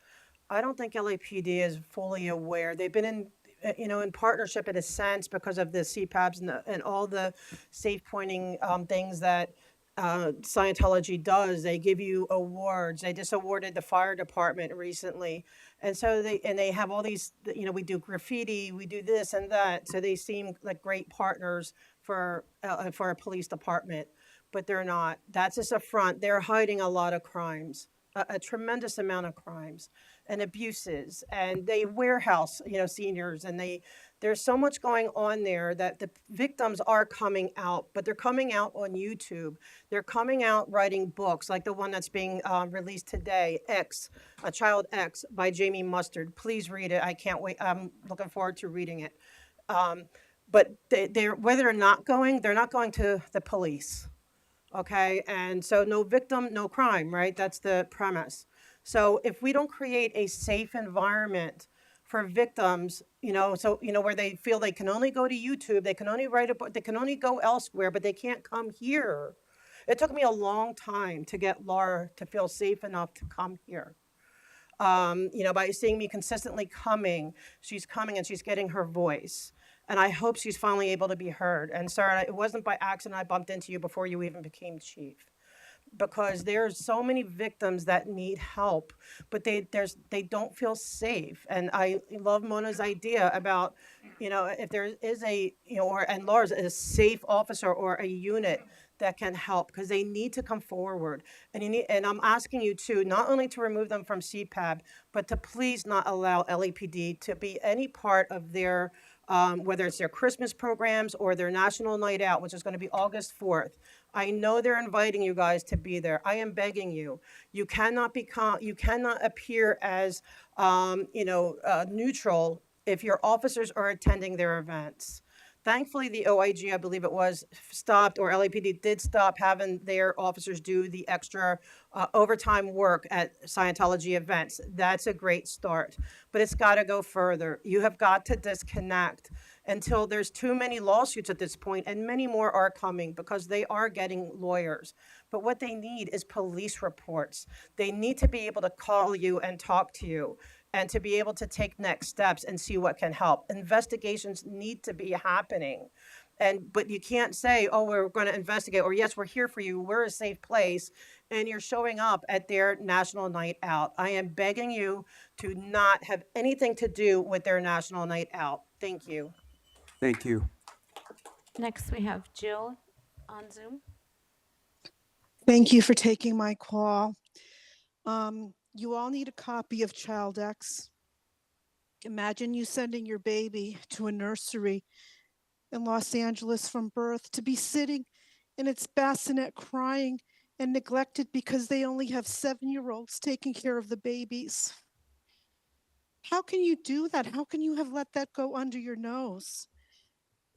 I don't think LAPD is fully aware. They've been in partnership in a sense because of the CPABs and all the safe pointing things that Scientology does. They give you awards. They just awarded the fire department recently. And so they have all these, we do graffiti, we do this and that. So they seem like great partners for a police department, but they're not. That's just a front. They're hiding a lot of crimes, a tremendous amount of crimes and abuses, and they warehouse, seniors, and there's so much going on there that the victims are coming out, but they're coming out on YouTube. They're coming out writing books like the one that's being released today, Child X by Jamie Mustard. Please read it. I can't wait. I'm looking forward to reading it. But where they're not going to the police. Okay, and so no victim, no crime, right? That's the premise. So if we don't create a safe environment for victims, where they feel they can only go to YouTube, they can only write a book, they can only go elsewhere, but they can't come here. It took me a long time to get Laura to feel safe enough to come here. By seeing me consistently coming and she's getting her voice. And I hope she's finally able to be heard. And Sarah, it wasn't by accident I bumped into you before you even became chief, because there's so many victims that need help, but they don't feel safe. And I love Mona's idea about, if there is and Laura's a safe officer or a unit that can help, because they need to come forward. And I'm asking you to not only to remove them from CPAB, but to please not allow LAPD to be any part of their whether it's their Christmas programs or their National Night Out, which is going to be August 4th. I know they're inviting you guys to be there. I am begging you. You cannot appear as, neutral if your officers are attending their events. Thankfully, the OIG, I believe it was, stopped, or LAPD did stop having their officers do the extra overtime work at Scientology events. That's a great start, but it's got to go further. You have got to disconnect until there's too many lawsuits at this point, and many more are coming because they are getting lawyers. But what they need is police reports. They need to be able to call you and talk to you, and to be able to take next steps and see what can help. Investigations need to be happening. But you can't say, oh, we're going to investigate, or yes, we're here for you, we're a safe place, and you're showing up at their National Night Out. I am begging you to not have anything to do with their National Night Out. Thank you. Thank you. Next, we have Jill on Zoom. Thank you for taking my call. You all need a copy of Child X. Imagine you sending your baby to a nursery in Los Angeles from birth to be sitting in its bassinet crying and neglected because they only have 7-year-olds taking care of the babies. How can you do that? How can you have let that go under your nose?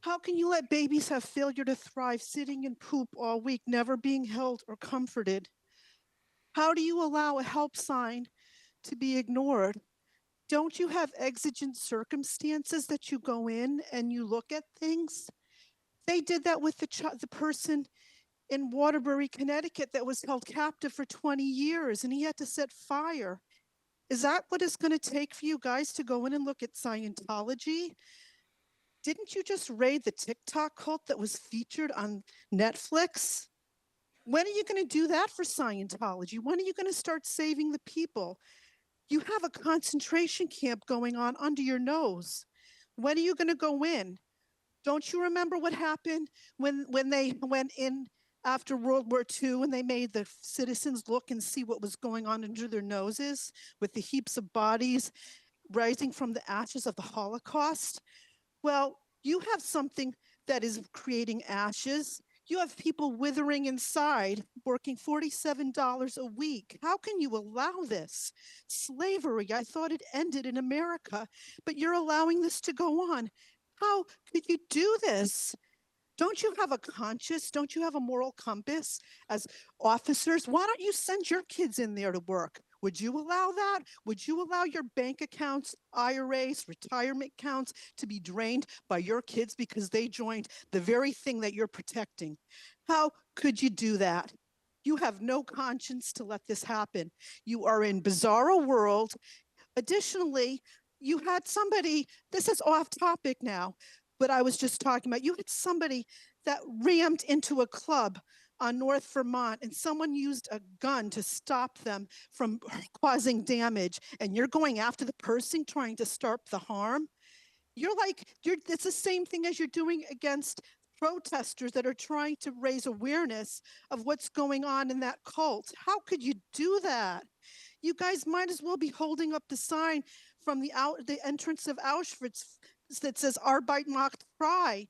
How can you let babies have failure to thrive sitting in poop all week, never being held or comforted? How do you allow a help sign to be ignored? Don't you have exigent circumstances that you go in and you look at things? They did that with the person in Waterbury, Connecticut that was held captive for 20 years and he had to set fire. Is that what it's going to take for you guys to go in and look at Scientology? Didn't you just raid the TikTok cult that was featured on Netflix? When are you going to do that for Scientology? When are you going to start saving the people? You have a concentration camp going on under your nose. When are you going to go in? Don't you remember what happened when they went in after World War II and they made the citizens look and see what was going on under their noses with the heaps of bodies rising from the ashes of the Holocaust? Well, you have something that is creating ashes. You have people withering inside, working $47 a week. How can you allow this? Slavery, I thought it ended in America, but you're allowing this to go on. How could you do this? Don't you have a conscience? Don't you have a moral compass as officers? Why don't you send your kids in there to work? Would you allow that? Would you allow your bank accounts, IRAs, retirement accounts to be drained by your kids because they joined the very thing that you're protecting? How could you do that? You have no conscience to let this happen. You are in bizarro world. Additionally, you had somebody, this is off topic now, but I was just talking about, you had somebody that rammed into a club on North Vermont and someone used a gun to stop them from causing damage, and you're going after the person trying to stop the harm. It's the same thing as you're doing against protesters that are trying to raise awareness of what's going on in that cult. How could you do that? You guys might as well be holding up the sign from the entrance of Auschwitz that says Arbeit macht frei.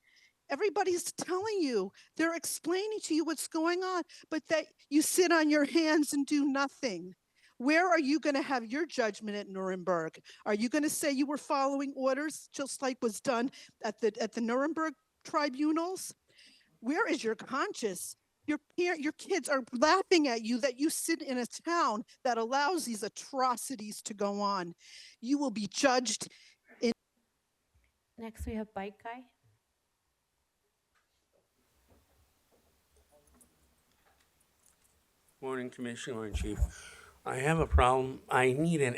Everybody's telling you, they're explaining to you what's going on, but that you sit on your hands and do nothing. Where are you going to have your judgment at Nuremberg? Are you going to say you were following orders just like was done at the Nuremberg tribunals? Where is your conscience? Your kids are laughing at you that you sit in a town that allows these atrocities to go on. You will be judged. Next, we have Bike Guy. Morning, Commissioner, morning, Chief. I have a problem. I need an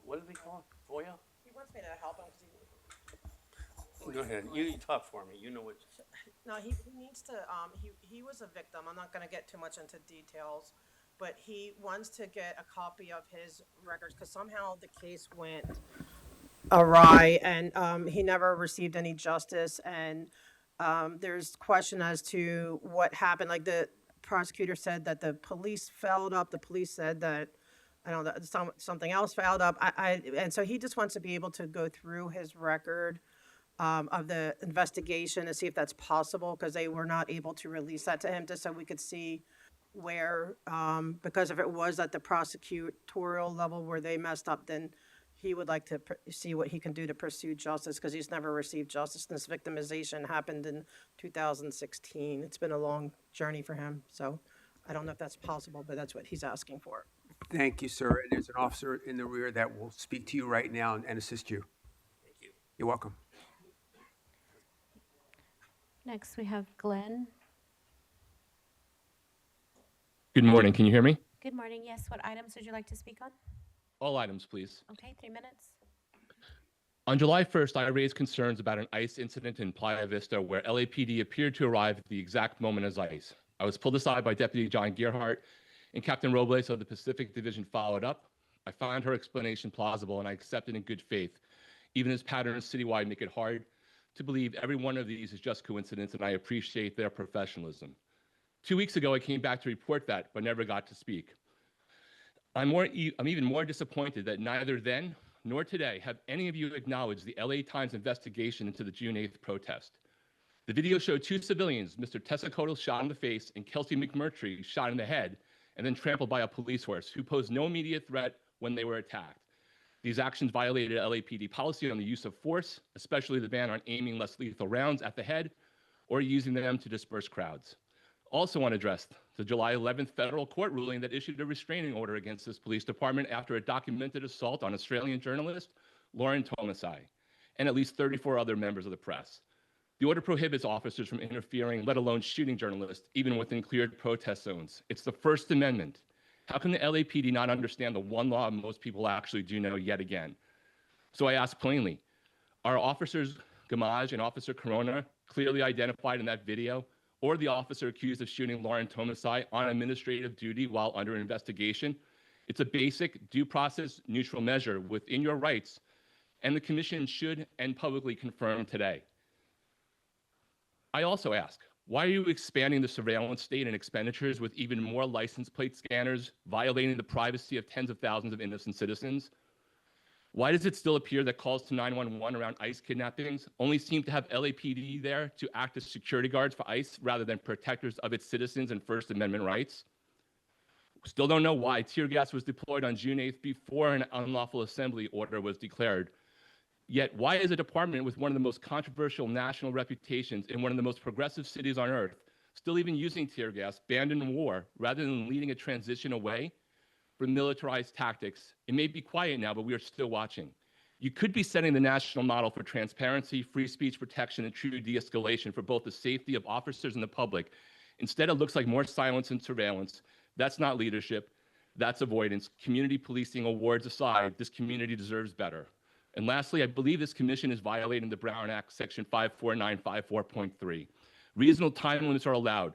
what do they call it? FOIA? He wants me to help him because Go ahead. You talk for me. You know what. no, he needs to, he was a victim. I'm not gonna get too much into details, but he wants to get a copy of his records because somehow the case went awry and, he never received any justice and, there's question as to what happened. Like the prosecutor said that the police fouled up, the police said that, I don't know, something else fouled up. And so he just wants to be able to go through his record of the investigation and see if that's possible, because they were not able to release that to him, just so we could see where, because if it was at the prosecutorial level where they messed up, then he would like to see what he can do to pursue justice, because he's never received justice. This victimization happened in 2016. It's been a long journey for him, so I don't know if that's possible, but that's what he's asking for. Thank you, sir. And there's an officer in the rear that will speak to you right now and assist you. Thank you. You're welcome. Next, we have Glenn. Good morning. Can you hear me? Good morning. Yes, what items would you like to speak on? All items, please. Okay, 3 minutes. On July 1st, I raised concerns about an ICE incident in Playa Vista where LAPD appeared to arrive at the exact moment as ICE. I was pulled aside by Deputy John Gearhart, and Captain Robles of the Pacific Division followed up. I found her explanation plausible, and I accepted in good faith, even as patterns citywide make it hard to believe every one of these is just coincidence, and I appreciate their professionalism. 2 weeks ago, I came back to report that, but never got to speak. I'm even more disappointed that neither then nor today have any of you acknowledged the LA Times investigation into the June 8th protest. The video showed 2 civilians, Mr. Tessacoto shot in the face and Kelsey McMurtry shot in the head and then trampled by a police horse who posed no immediate threat when they were attacked. These actions violated LAPD policy on the use of force, especially the ban on aiming less lethal rounds at the head or using them to disperse crowds. Also unaddressed, the July 11th federal court ruling that issued a restraining order against this police department after a documented assault on Australian journalist Lauren Tomasai and at least 34 other members of the press. The order prohibits officers from interfering, let alone shooting journalists, even within cleared protest zones. It's the First Amendment. How can the LAPD not understand the one law most people actually do know yet again? So I ask plainly, are officers Gamage and Officer Corona clearly identified in that video, or the officer accused of shooting Lauren Tomasai on administrative duty while under investigation? It's a basic due process neutral measure within your rights, and the commission should and publicly confirm today. I also ask, why are you expanding the surveillance state and expenditures with even more license plate scanners, violating the privacy of tens of thousands of innocent citizens? Why does it still appear that calls to 911 around ICE kidnappings only seem to have LAPD there to act as security guards for ICE rather than protectors of its citizens and First Amendment rights? Still don't know why tear gas was deployed on June 8th before an unlawful assembly order was declared. Yet why is a department with one of the most controversial national reputations in one of the most progressive cities on earth still even using tear gas banned in war rather than leading a transition away from militarized tactics? It may be quiet now, but we are still watching. You could be setting the national model for transparency, free speech protection, and true de-escalation for both the safety of officers and the public. Instead, it looks like more silence and surveillance. That's not leadership. That's avoidance. Community policing awards aside, this community deserves better. And lastly, I believe this commission is violating the Brown Act, Section 54954.3. Reasonable time limits are allowed,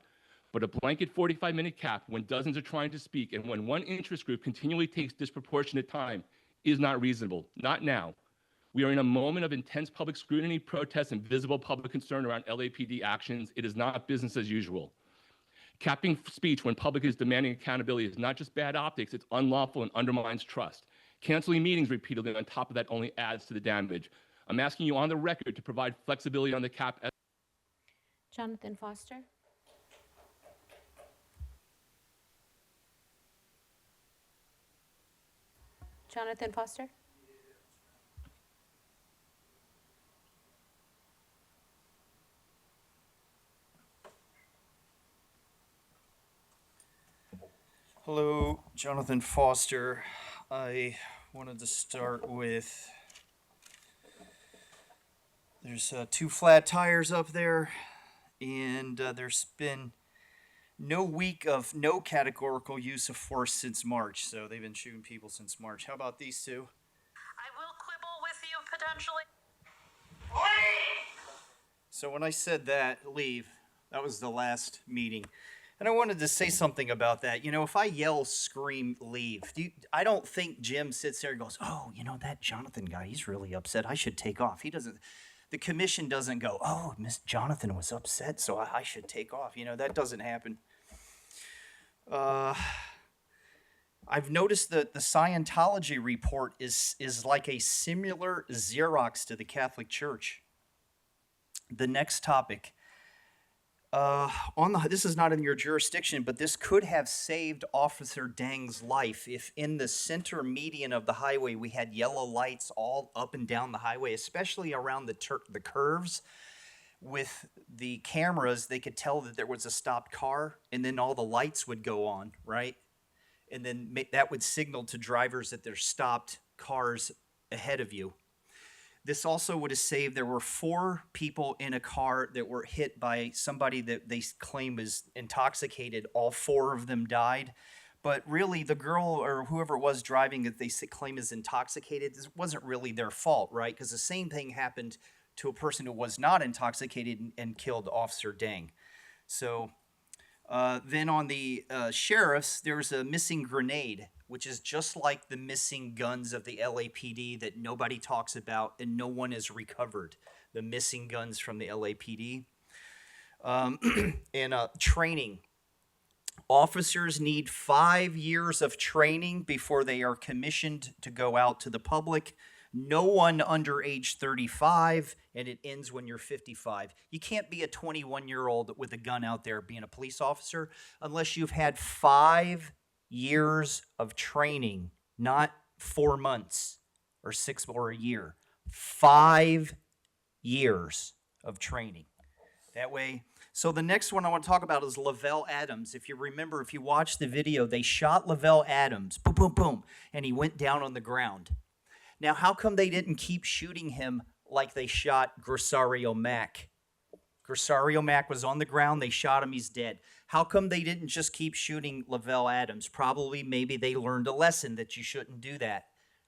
but a blanket 45-minute cap when dozens are trying to speak and when one interest group continually takes disproportionate time is not reasonable. Not now. We are in a moment of intense public scrutiny, protests, and visible public concern around LAPD actions. It is not business as usual. Capping speech when public is demanding accountability is not just bad optics, it's unlawful and undermines trust. Canceling meetings repeatedly on top of that only adds to the damage. I'm asking you on the record to provide flexibility on the cap. Jonathan Foster. Jonathan Foster. Hello, Jonathan Foster. I wanted to start with, there's 2 flat tires up there, and there's been no week of no categorical use of force since March. So they've been shooting people since March. How about these two? I will quibble with you potentially. So when I said that, leave, that was the last meeting. And I wanted to say something about that. You know, if I yell, scream, leave, I don't think Jim sits there and goes, oh, you know, that Jonathan guy, he's really upset. I should take off. He doesn't, the commission doesn't go, oh, Miss Jonathan was upset, so I should take off. You know, that doesn't happen. I've noticed that the Scientology report is like a similar Xerox to the Catholic Church. The next topic. This is not in your jurisdiction, but this could have saved Officer Dang's life if in the center median of the highway we had yellow lights all up and down the highway, especially around the curves. With the cameras, they could tell that there was a stopped car, and then all the lights would go on, right? And then that would signal to drivers that there's stopped cars ahead of you. This also would have saved, there were 4 people in a car that were hit by somebody that they claim was intoxicated. All 4 of them died. But really, the girl or whoever it was driving that they claim is intoxicated, this wasn't really their fault, right? Because the same thing happened to a person who was not intoxicated and killed Officer Dang. So then on the sheriffs, there was a missing grenade, which is just like the missing guns of the LAPD that nobody talks about and no one has recovered. The missing guns from the LAPD. And training. Officers need 5 years of training before they are commissioned to go out to the public. No one under age 35, and it ends when you're 55. You can't be a 21-year-old with a gun out there being a police officer unless you've had 5 years of training, not 4 months or 6 or a year. 5 years of training. That way. So the next one I want to talk about is Lavelle Adams. If you remember, if you watch the video, they shot Lavelle Adams, boom, boom, boom, and he went down on the ground. Now, how come they didn't keep shooting him like they shot Gresario Mack? Gresario Mack was on the ground. They shot him. He's dead. How come they didn't just keep shooting Lavelle Adams? Probably maybe they learned a lesson that you shouldn't do that,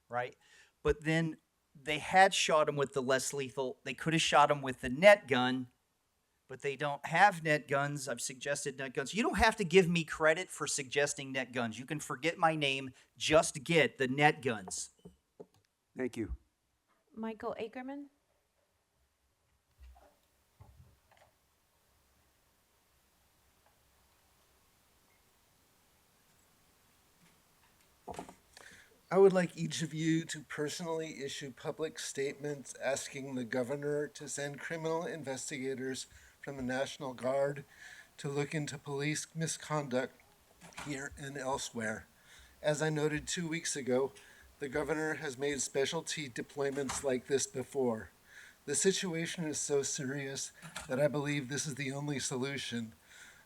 right? But then they had shot him with the less lethal. They could have shot him with the net gun, but they don't have net guns. I've suggested net guns. You don't have to give me credit for suggesting net guns. You can forget my name. Just get the net guns. Thank you. Michael Akerman? I would like each of you to personally issue public statements asking the governor to send criminal investigators from the National Guard to look into police misconduct here and elsewhere. As I noted 2 weeks ago, the governor has made specialty deployments like this before. The situation is so serious that I believe this is the only solution.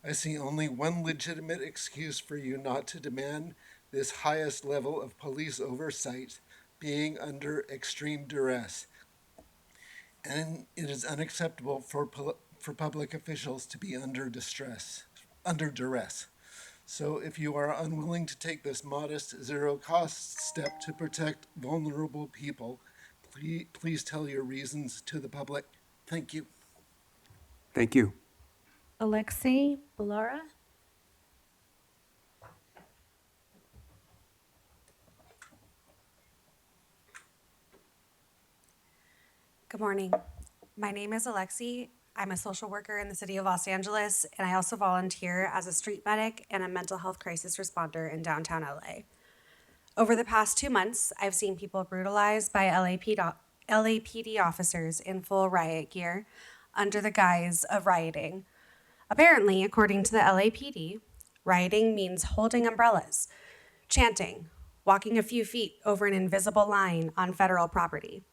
I see only one legitimate excuse for you not to demand this highest level of police oversight, being under extreme duress. And it is unacceptable for public officials to be under duress. So if you are unwilling to take this modest, zero-cost step to protect vulnerable people, please tell your reasons to the public. Thank you. Thank you. Alexei Balara? Good morning. My name is Alexi. I'm a social worker in the city of Los Angeles, and I also volunteer as a street medic and a mental health crisis responder in downtown LA. Over the past 2 months, I've seen people brutalized by LAPD officers in full riot gear under the guise of rioting. Apparently, according to the LAPD, rioting means holding umbrellas, chanting, walking a few feet over an invisible line on federal property.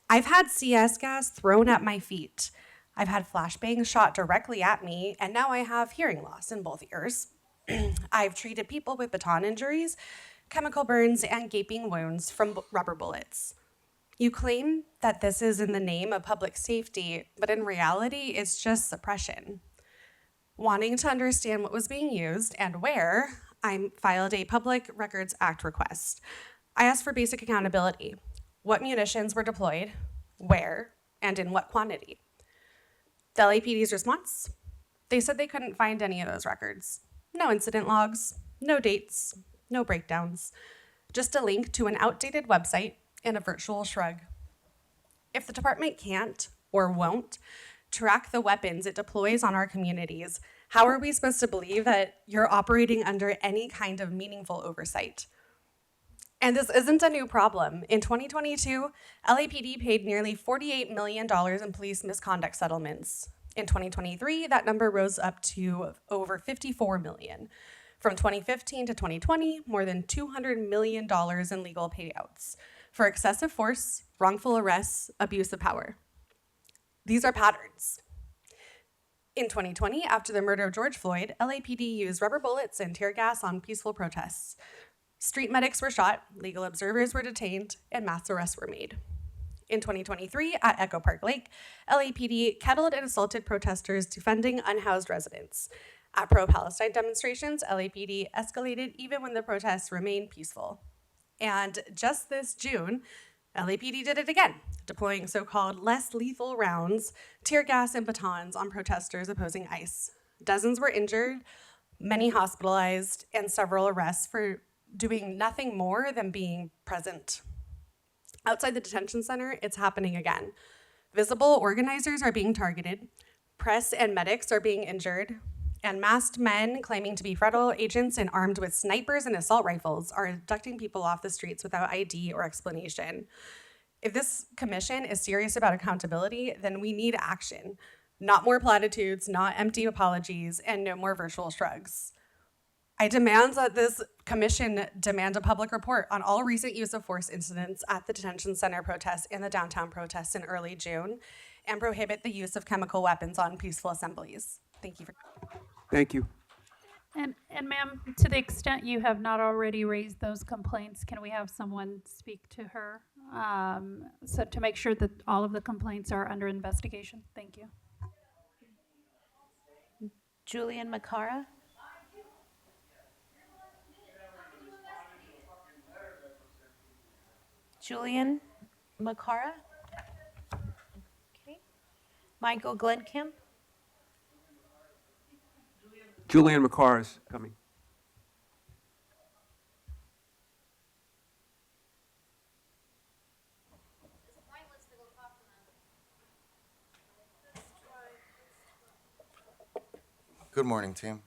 I've had CS gas thrown at my feet. I've had flashbangs shot directly at me, and now I have hearing loss in both ears. I've treated people with baton injuries, chemical burns, and gaping wounds from rubber bullets. You claim that this is in the name of public safety, but in reality, it's just suppression. Wanting to understand what was being used and where, I filed a Public Records Act request. I asked for basic accountability. What munitions were deployed, where, and in what quantity? The LAPD's response? They said they couldn't find any of those records. No incident logs, no dates, no breakdowns, just a link to an outdated website and a virtual shrug. If the department can't or won't track the weapons it deploys on our communities, how are we supposed to believe that you're operating under any kind of meaningful oversight? And this isn't a new problem. In 2022, LAPD paid nearly $48 million in police misconduct settlements. In 2023, that number rose up to over $54 million. From 2015 to 2020, more than $200 million in legal payouts for excessive force, wrongful arrests, abuse of power. These are patterns. In 2020, after the murder of George Floyd, LAPD used rubber bullets and tear gas on peaceful protests. Street medics were shot, legal observers were detained, and mass arrests were made. In 2023, at Echo Park Lake, LAPD kettled and assaulted protesters defending unhoused residents. At pro-Palestine demonstrations, LAPD escalated even when the protests remained peaceful. And just this June, LAPD did it again, deploying so-called less lethal rounds, tear gas, and batons on protesters opposing ICE. Dozens were injured, many hospitalized, and several arrests for doing nothing more than being present. Outside the detention center, it's happening again. Visible organizers are being targeted, press and medics are being injured, and masked men claiming to be federal agents and armed with snipers and assault rifles are abducting people off the streets without ID or explanation. If this commission is serious about accountability, then we need action. Not more platitudes, not empty apologies, and no more virtual shrugs. I demand that this commission demand a public report on all recent use of force incidents at the detention center protests and the downtown protests in early June, and prohibit the use of chemical weapons on peaceful assemblies. Thank you for. Thank you. And ma'am, to the extent you have not already raised those complaints, can we have someone speak to her? So to make sure that all of the complaints are under investigation. Thank you. Julian Macara? Julian Macara? Okay. Michael Glenkamp? Julian McCarr is coming. Good morning, team.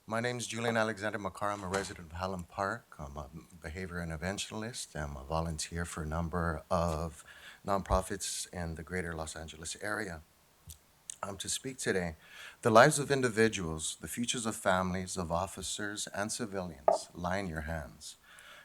My name is Julian Alexander McCarr. I'm a resident of Hallam Park. I'm a behavior interventionist. I'm a volunteer for a number of nonprofits in the greater Los Angeles area. To speak today, the lives of individuals, the futures of families, of officers and civilians lie in your hands.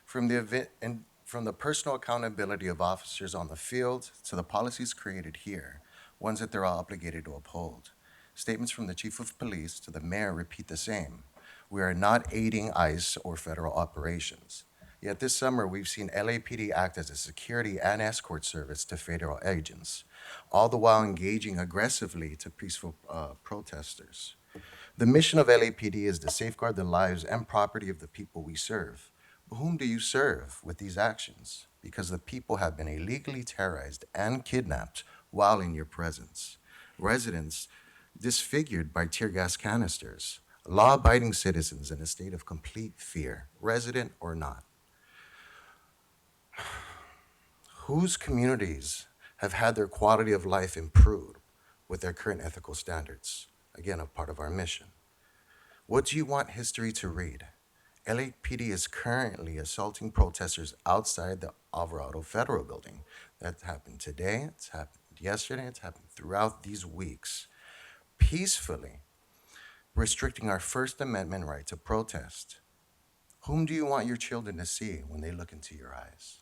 From the personal accountability of officers on the field to the policies created here, ones that they're obligated to uphold. Statements from the chief of police to the mayor repeat the same. We are not aiding ICE or federal operations. Yet this summer, we've seen LAPD act as a security and escort service to federal agents, all the while engaging aggressively to peaceful protesters. The mission of LAPD is to safeguard the lives and property of the people we serve. But whom do you serve with these actions? Because the people have been illegally terrorized and kidnapped while in your presence. Residents disfigured by tear gas canisters, law-abiding citizens in a state of complete fear, resident or not. Whose communities have had their quality of life improved with their current ethical standards? Again, a part of our mission. What do you want history to read? LAPD is currently assaulting protesters outside the Alvarado Federal Building. That happened today, it's happened yesterday, it's happened throughout these weeks. Peacefully restricting our First Amendment right to protest. Whom do you want your children to see when they look into your eyes?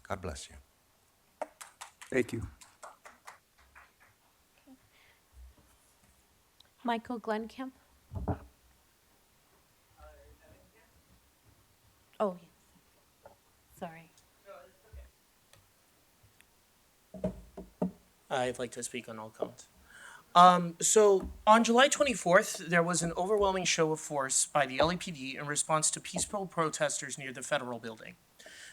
God bless you. Thank you. Michael Glenkamp? Oh, yes. Sorry. I'd like to speak on all counts. So on July 24th, there was an overwhelming show of force by the LAPD in response to peaceful protesters near the federal building.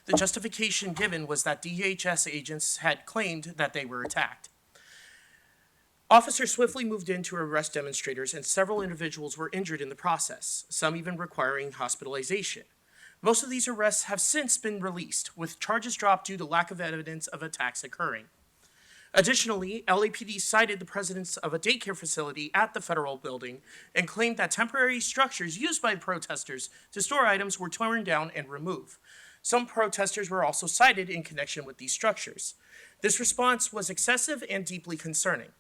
The justification given was that DHS agents had claimed that they were attacked. Officers swiftly moved in to arrest demonstrators, and several individuals were injured in the process, some even requiring hospitalization. Most of these arrests have since been released, with charges dropped due to lack of evidence of attacks occurring. Additionally, LAPD cited the presence of a daycare facility at the federal building and claimed that temporary structures used by protesters to store items were torn down and removed. Some protesters were also cited in connection with these structures. This response was excessive and deeply concerning.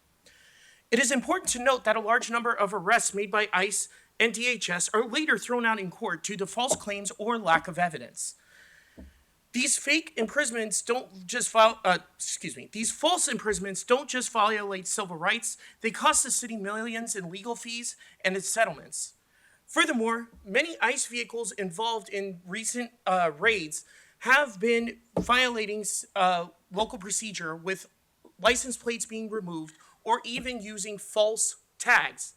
It is important to note that a large number of arrests made by ICE and DHS are later thrown out in court due to false claims or lack of evidence. These fake imprisonments don't just these false imprisonments don't just violate civil rights, they cost the city millions in legal fees and its settlements. Furthermore, many ICE vehicles involved in recent raids have been violating local procedure with license plates being removed or even using false tags.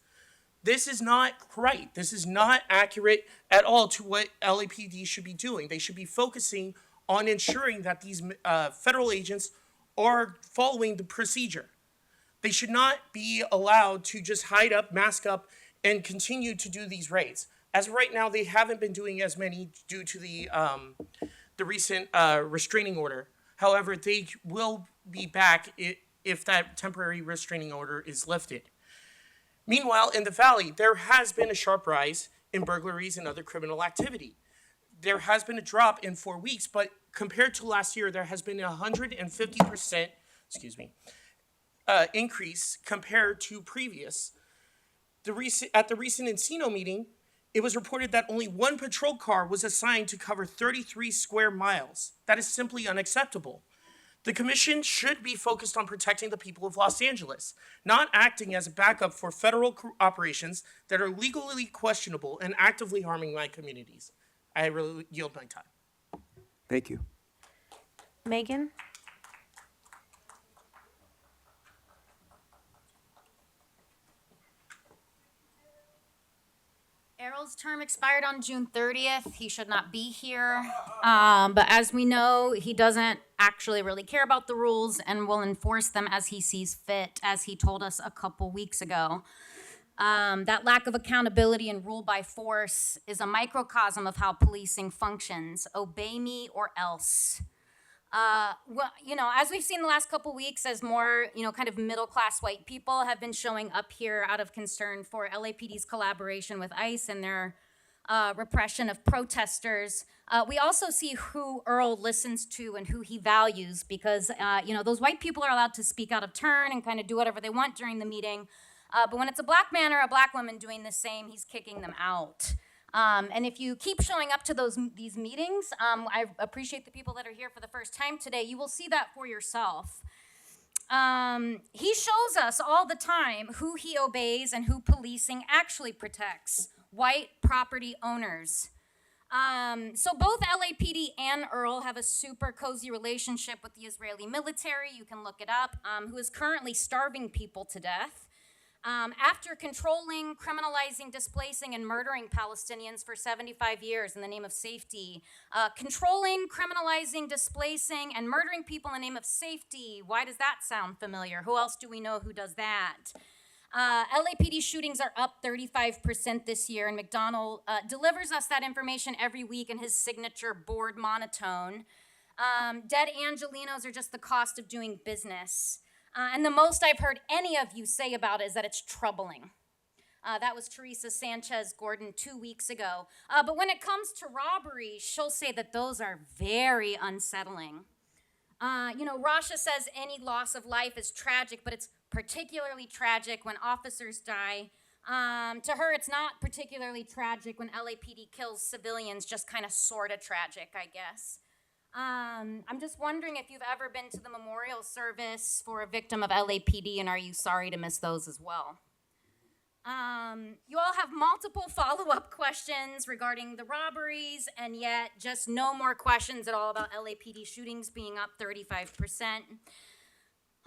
This is not right. This is not accurate at all to what LAPD should be doing. They should be focusing on ensuring that these federal agents are following the procedure. They should not be allowed to just hide up, mask up, and continue to do these raids. As of right now, they haven't been doing as many due to the recent restraining order. However, they will be back if that temporary restraining order is lifted. Meanwhile, in the Valley, there has been a sharp rise in burglaries and other criminal activity. There has been a drop in 4 weeks, but compared to last year, there has been a 150% increase compared to previous. At the recent Encino meeting, it was reported that only one patrol car was assigned to cover 33 square miles. That is simply unacceptable. The commission should be focused on protecting the people of Los Angeles, not acting as a backup for federal operations that are legally questionable and actively harming my communities. I really yield my time. Thank you. Megan? Errol's term expired on June 30th. He should not be here. But as we know, he doesn't actually really care about the rules and will enforce them as he sees fit, as he told us a couple weeks ago. That lack of accountability and rule by force is a microcosm of how policing functions. Obey me or else. As we've seen the last couple weeks, as more, kind of middle-class white people have been showing up here out of concern for LAPD's collaboration with ICE and their repression of protesters, we also see who Earl listens to and who he values because, those white people are allowed to speak out of turn and kind of do whatever they want during the meeting. But when it's a black man or a black woman doing the same, he's kicking them out. And if you keep showing up to these meetings, I appreciate the people that are here for the first time today. You will see that for yourself. He shows us all the time who he obeys and who policing actually protects: white property owners. So both LAPD and Earl have a super cozy relationship with the Israeli military. You can look it up, who is currently starving people to death. After controlling, criminalizing, displacing, and murdering Palestinians for 75 years in the name of safety, controlling, criminalizing, displacing, and murdering people in the name of safety. Why does that sound familiar? Who else do we know who does that? LAPD shootings are up 35% this year, and McDonald delivers us that information every week in his signature board monotone. Dead Angelinos are just the cost of doing business. And the most I've heard any of you say about it is that it's troubling. That was Teresa Sanchez Gordon 2 weeks ago. But when it comes to robberies, she'll say that those are very unsettling. Rasha says any loss of life is tragic, but it's particularly tragic when officers die. To her, it's not particularly tragic when LAPD kills civilians, just kind of sort of tragic, I guess. I'm just wondering if you've ever been to the memorial service for a victim of LAPD, and are you sorry to miss those as well? You all have multiple follow-up questions regarding the robberies, and yet just no more questions at all about LAPD shootings being up 35%.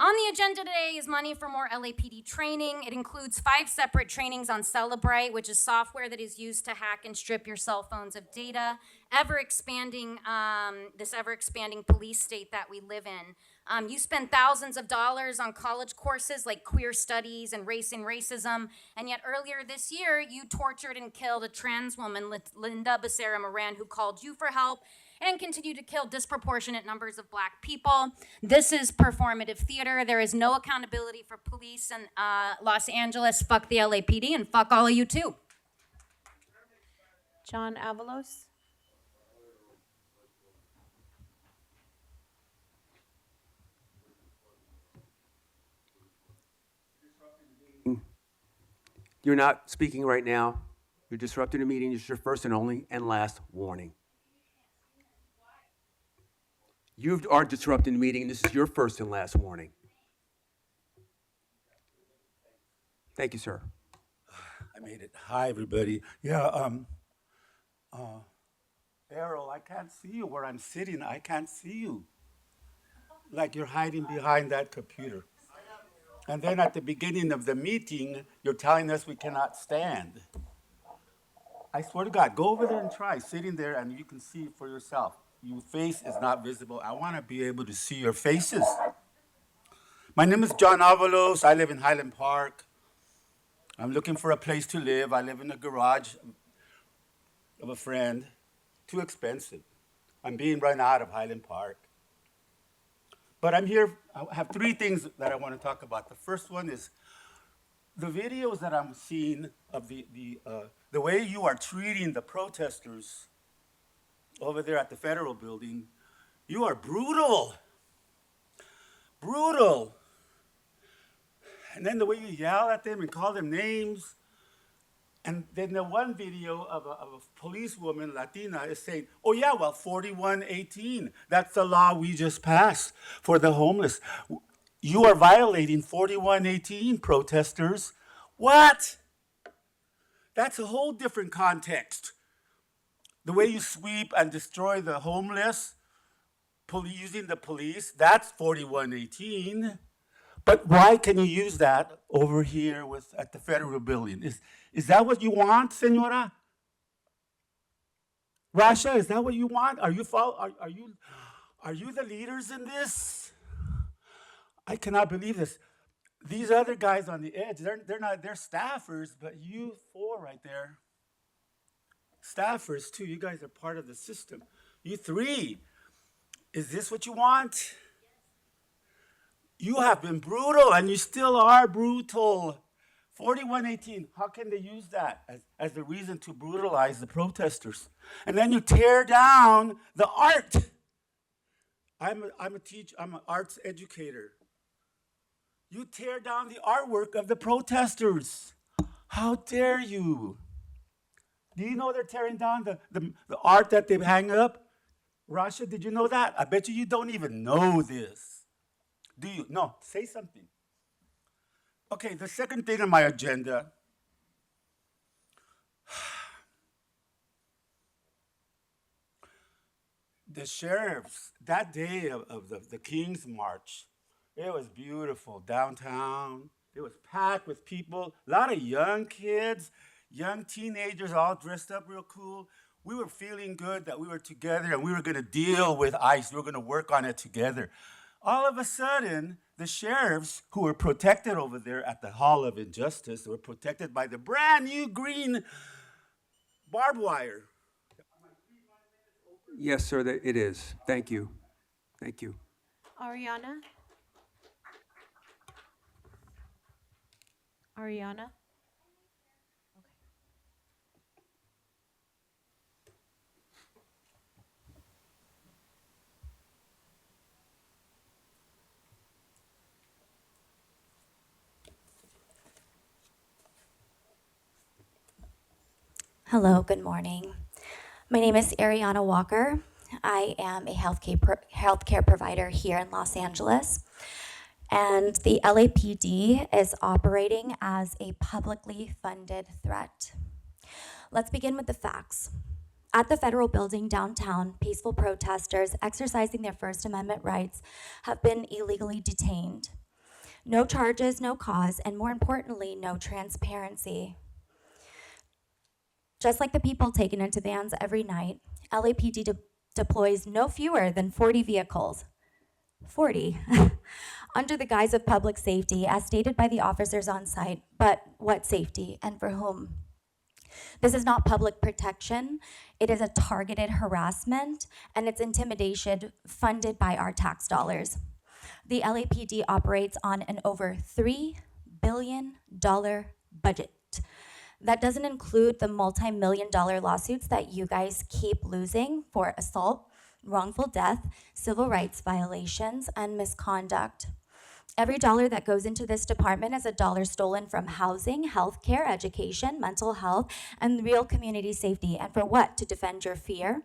On the agenda today is money for more LAPD training. It includes 5 separate trainings on Celebrite, which is software that is used to hack and strip your cell phones of data. This ever-expanding police state that we live in. You spend thousands of dollars on college courses like queer studies and race and racism, and yet earlier this year, you tortured and killed a trans woman, Linda Becerra Moran, who called you for help, and continue to kill disproportionate numbers of black people. This is performative theater. There is no accountability for police in Los Angeles. Fuck the LAPD and fuck all of you too. John Avalos. You're not speaking right now. You're disrupting the meeting. This is your first and only and last warning. You are disrupting the meeting, and this is your first and last warning. Thank you, sir. I made it. Hi, everybody. Yeah, Errol, I can't see you where I'm sitting. I can't see you. Like you're hiding behind that computer. And then at the beginning of the meeting, you're telling us we cannot stand. I swear to God, go over there and try sitting there and you can see for yourself. Your face is not visible. I want to be able to see your faces. My name is John Avalos. I live in Highland Park. I'm looking for a place to live. I live in the garage of a friend. Too expensive. I'm being run out of Highland Park. But I'm here, I have 3 things that I want to talk about. The first one is the videos that I'm seeing of the way you are treating the protesters over there at the federal building. You are brutal. Brutal. And then the way you yell at them and call them names. And then the one video of a policewoman, Latina, is saying, oh yeah, well, 4118, that's the law we just passed for the homeless. You are violating 4118, protesters. What? That's a whole different context. The way you sweep and destroy the homeless, using the police, that's 4118. But why can you use that over here at the federal building? Is that what you want, Senora? Rasha, is that what you want? Are you the leaders in this? I cannot believe this. These other guys on the edge, they're staffers, but you 4 right there, staffers too. You guys are part of the system. You 3, is this what you want? You have been brutal, and you still are brutal. 4118, how can they use that as the reason to brutalize the protesters? And then you tear down the art. I'm an arts educator. You tear down the artwork of the protesters. How dare you? Do you know they're tearing down the art that they hang up? Rasha, did you know that? I bet you don't even know this. Do you? No, say something. Okay, the second thing on my agenda. The sheriffs, that day of the King's March, it was beautiful downtown. It was packed with people, a lot of young kids, young teenagers all dressed up real cool. We were feeling good that we were together and we were going to deal with ICE. We were going to work on it together. All of a sudden, the sheriffs who were protected over there at the Hall of Injustice were protected by the brand new green barbed wire. Yes, sir, it is. Thank you. Thank you. Ariana? Ariana? Hello, good morning. My name is Ariana Walker. I am a healthcare provider here in Los Angeles. And the LAPD is operating as a publicly funded threat. Let's begin with the facts. At the federal building downtown, peaceful protesters exercising their First Amendment rights have been illegally detained. No charges, no cause, and more importantly, no transparency. Just like the people taken into vans every night, LAPD deploys no fewer than 40 vehicles. 40. Under the guise of public safety, as stated by the officers on site. But what safety and for whom? This is not public protection. It is a targeted harassment, and it's intimidation funded by our tax dollars. The LAPD operates on an over $3 billion budget. That doesn't include the multi-million-dollar lawsuits that you guys keep losing for assault, wrongful death, civil rights violations, and misconduct. Every dollar that goes into this department is a dollar stolen from housing, healthcare, education, mental health, and real community safety. And for what? To defend your fear?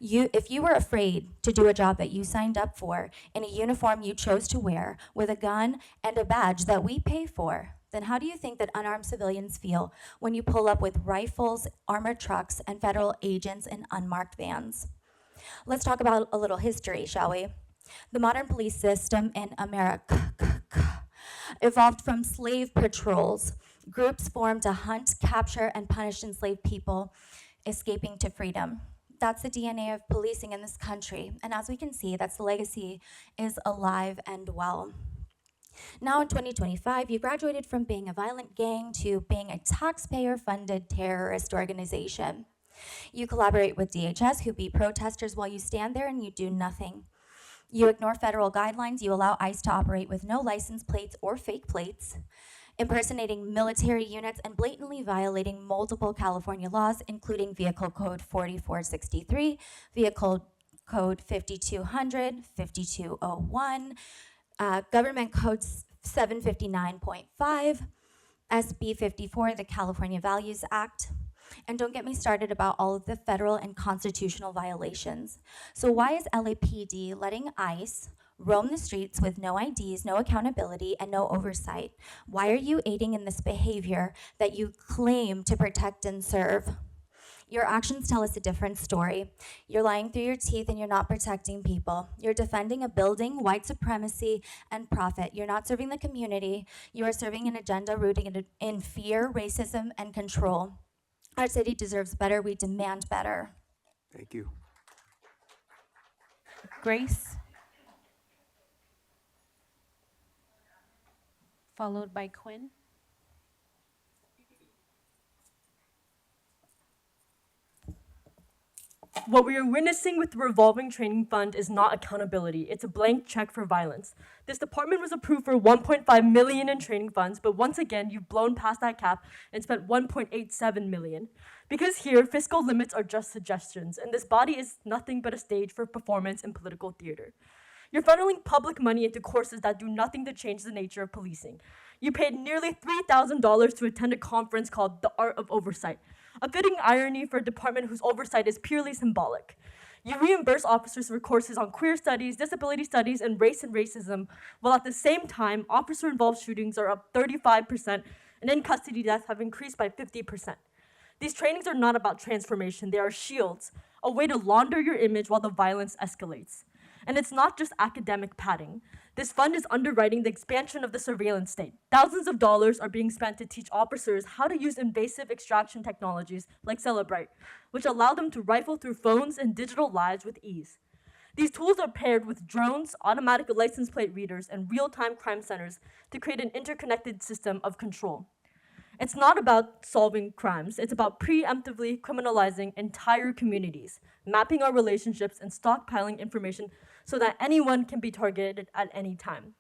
If you were afraid to do a job that you signed up for in a uniform you chose to wear with a gun and a badge that we pay for, then how do you think that unarmed civilians feel when you pull up with rifles, armored trucks, and federal agents in unmarked vans? Let's talk about a little history, shall we? The modern police system in America evolved from slave patrols, groups formed to hunt, capture, and punish enslaved people escaping to freedom. That's the DNA of policing in this country, and as we can see, that's legacy is alive and well. Now in 2025, you graduated from being a violent gang to being a taxpayer-funded terrorist organization. You collaborate with DHS, who beat protesters while you stand there and you do nothing. You ignore federal guidelines, you allow ICE to operate with no license plates or fake plates, impersonating military units and blatantly violating multiple California laws, including Vehicle Code 4463, Vehicle Code 5200, 5201, Government Code 759.5, SB 54, the California Values Act. And don't get me started about all of the federal and constitutional violations. So why is LAPD letting ICE roam the streets with no IDs, no accountability, and no oversight? Why are you aiding in this behavior that you claim to protect and serve? Your actions tell us a different story. You're lying through your teeth and you're not protecting people. You're defending a building, white supremacy, and profit. You're not serving the community. You are serving an agenda rooted in fear, racism, and control. Our city deserves better. We demand better. Thank you. Grace, followed by Quinn. What we are witnessing with the revolving training fund is not accountability. It's a blank check for violence. This department was approved for $1.5 million in training funds, but once again, you've blown past that cap and spent $1.87 million. Because here, fiscal limits are just suggestions, and this body is nothing but a stage for performance and political theater. You're funneling public money into courses that do nothing to change the nature of policing. You paid nearly $3,000 to attend a conference called The Art of Oversight, a fitting irony for a department whose oversight is purely symbolic. You reimburse officers for courses on queer studies, disability studies, and race and racism, while at the same time, officer-involved shootings are up 35%, and in-custody deaths have increased by 50%. These trainings are not about transformation, they are shields, a way to launder your image while the violence escalates. And it's not just academic padding. This fund is underwriting the expansion of the surveillance state. Thousands of dollars are being spent to teach officers how to use invasive extraction technologies like Celebrite, which allow them to rifle through phones and digital lives with ease. These tools are paired with drones, automatic license plate readers, and real-time crime centers to create an interconnected system of control. It's not about solving crimes. It's about preemptively criminalizing entire communities, mapping our relationships, and stockpiling information so that anyone can be targeted at any time.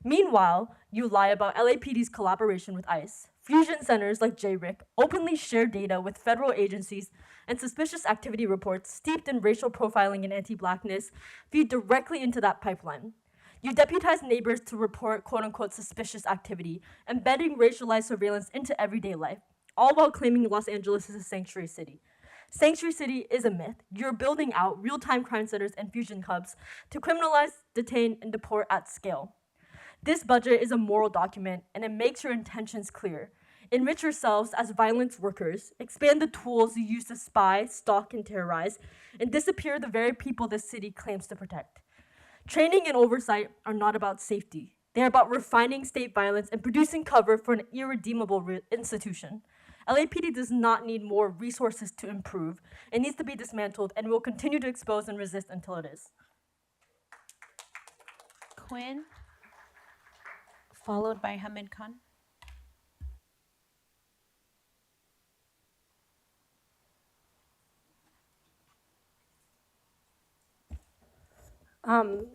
Meanwhile, you lie about LAPD's collaboration with ICE. Fusion centers like JRIC openly share data with federal agencies, and suspicious activity reports steeped in racial profiling and anti-Blackness feed directly into that pipeline. You deputize neighbors to report quote-unquote suspicious activity, embedding racialized surveillance into everyday life, all while claiming Los Angeles is a sanctuary city. Sanctuary city is a myth. You're building out real-time crime centers and fusion hubs to criminalize, detain, and deport at scale. This budget is a moral document, and it makes your intentions clear. Enrich yourselves as violence workers, expand the tools you use to spy, stalk, and terrorize, and disappear the very people this city claims to protect. Training and oversight are not about safety. They are about refining state violence and producing cover for an irredeemable institution. LAPD does not need more resources to improve. It needs to be dismantled, and will continue to expose and resist until it is. Quinn, followed by Hamid Khan.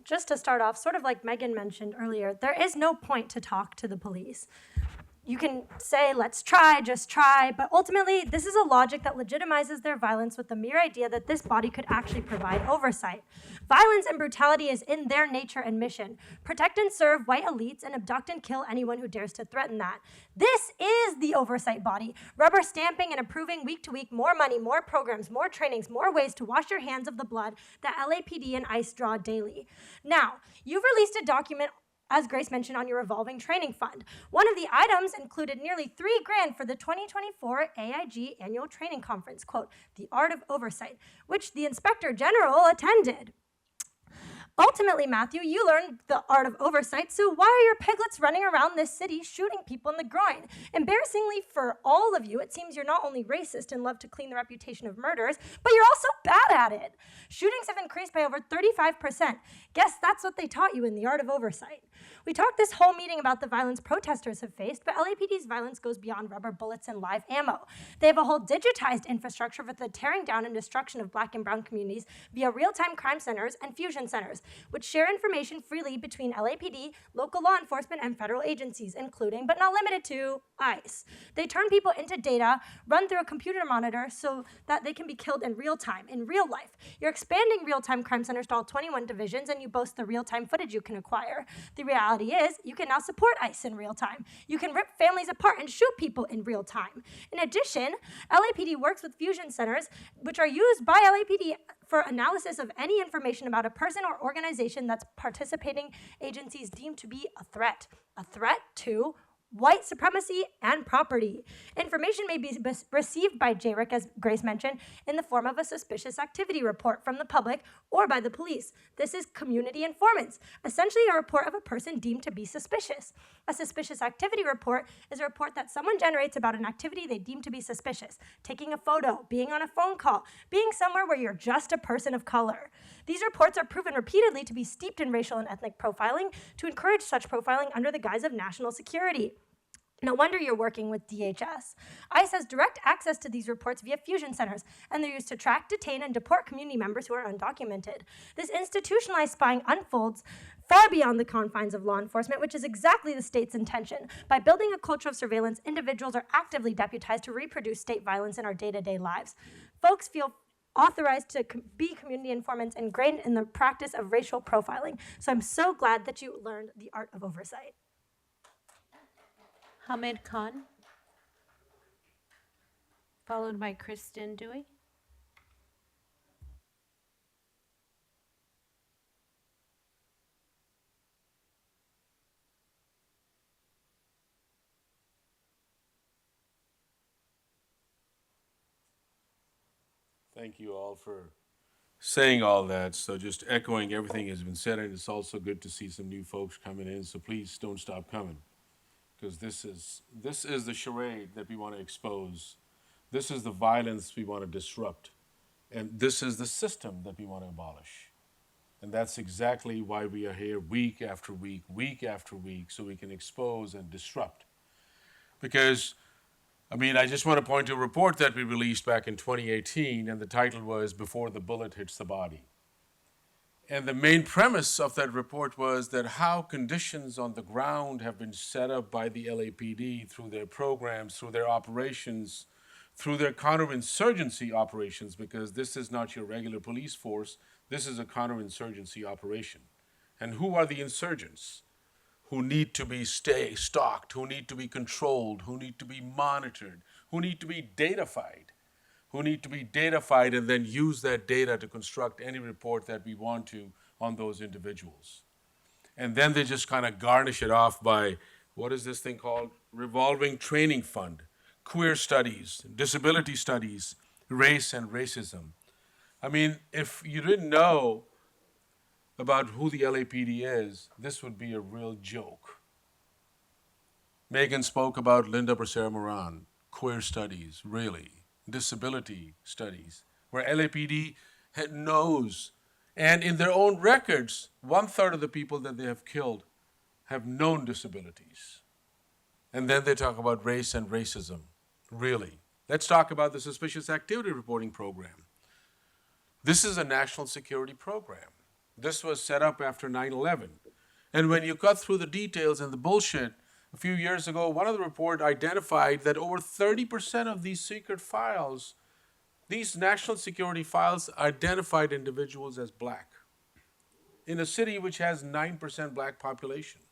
Just to start off, sort of like Megan mentioned earlier, there is no point to talk to the police. You can say, let's try, just try, but ultimately, this is a logic that legitimizes their violence with the mere idea that this body could actually provide oversight. Violence and brutality is in their nature and mission. Protect and serve white elites and abduct and kill anyone who dares to threaten that. This is the oversight body, rubber stamping and approving week to week more money, more programs, more trainings, more ways to wash your hands of the blood that LAPD and ICE draw daily. Now, you've released a document, as Grace mentioned, on your revolving training fund. One of the items included nearly $3,000 for the 2024 AIG annual training conference, quote, The Art of Oversight, which the Inspector General attended. Ultimately, Matthew, you learned the art of oversight, so why are your piglets running around this city shooting people in the groin? Embarrassingly for all of you, it seems you're not only racist and love to clean the reputation of murderers, but you're also bad at it. Shootings have increased by over 35%. Guess that's what they taught you in the art of oversight. We talked this whole meeting about the violence protesters have faced, but LAPD's violence goes beyond rubber bullets and live ammo. They have a whole digitized infrastructure for the tearing down and destruction of Black and brown communities via real-time crime centers and fusion centers, which share information freely between LAPD, local law enforcement, and federal agencies, including, but not limited to, ICE. They turn people into data, run through a computer monitor so that they can be killed in real time, in real life. You're expanding real-time crime centers to all 21 divisions, and you boast the real-time footage you can acquire. The reality is, you can now support ICE in real time. You can rip families apart and shoot people in real time. In addition, LAPD works with fusion centers, which are used by LAPD for analysis of any information about a person or organization that's participating agencies deemed to be a threat to white supremacy and property. Information may be received by JRIC, as Grace mentioned, in the form of a suspicious activity report from the public or by the police. This is community informants, essentially a report of a person deemed to be suspicious. A suspicious activity report is a report that someone generates about an activity they deem to be suspicious, taking a photo, being on a phone call, being somewhere where you're just a person of color. These reports are proven repeatedly to be steeped in racial and ethnic profiling to encourage such profiling under the guise of national security. No wonder you're working with DHS. ICE has direct access to these reports via fusion centers, and they're used to track, detain, and deport community members who are undocumented. This institutionalized spying unfolds far beyond the confines of law enforcement, which is exactly the state's intention. By building a culture of surveillance, individuals are actively deputized to reproduce state violence in our day-to-day lives. Folks feel authorized to be community informants ingrained in the practice of racial profiling. So I'm so glad that you learned the art of oversight. Hamid Khan, followed by Kristen Dewey. Thank you all for saying all that. So just echoing everything has been said, and it's also good to see some new folks coming in. So please don't stop coming, because this is the charade that we want to expose. This is the violence we want to disrupt, and this is the system that we want to abolish. And that's exactly why we are here week after week, so we can expose and disrupt. Because I just want to point to a report that we released back in 2018, and the title was Before the Bullet Hits the Body. And the main premise of that report was that how conditions on the ground have been set up by the LAPD through their programs, through their operations, through their counterinsurgency operations, because this is not your regular police force, this is a counterinsurgency operation. And who are the insurgents? Who need to be stalked, who need to be controlled, who need to be monitored, who need to be datafied, and then use that data to construct any report that we want to on those individuals. And then they just kind of garnish it off by, what is this thing called? Revolving training fund, queer studies, disability studies, race and racism. If you didn't know, about who the LAPD is, this would be a real joke. Megan spoke about Linda Bracera Moran, queer studies, really, disability studies, where LAPD knows, and in their own records, 1/3 of the people that they have killed have known disabilities. And then they talk about race and racism. Really. Let's talk about the suspicious activity reporting program. This is a national security program. This was set up after 9/11. And when you cut through the details and the bullshit, a few years ago, one of the report identified that over 30% of these secret files, these national security files, identified individuals as black. In a city which has 9% black population.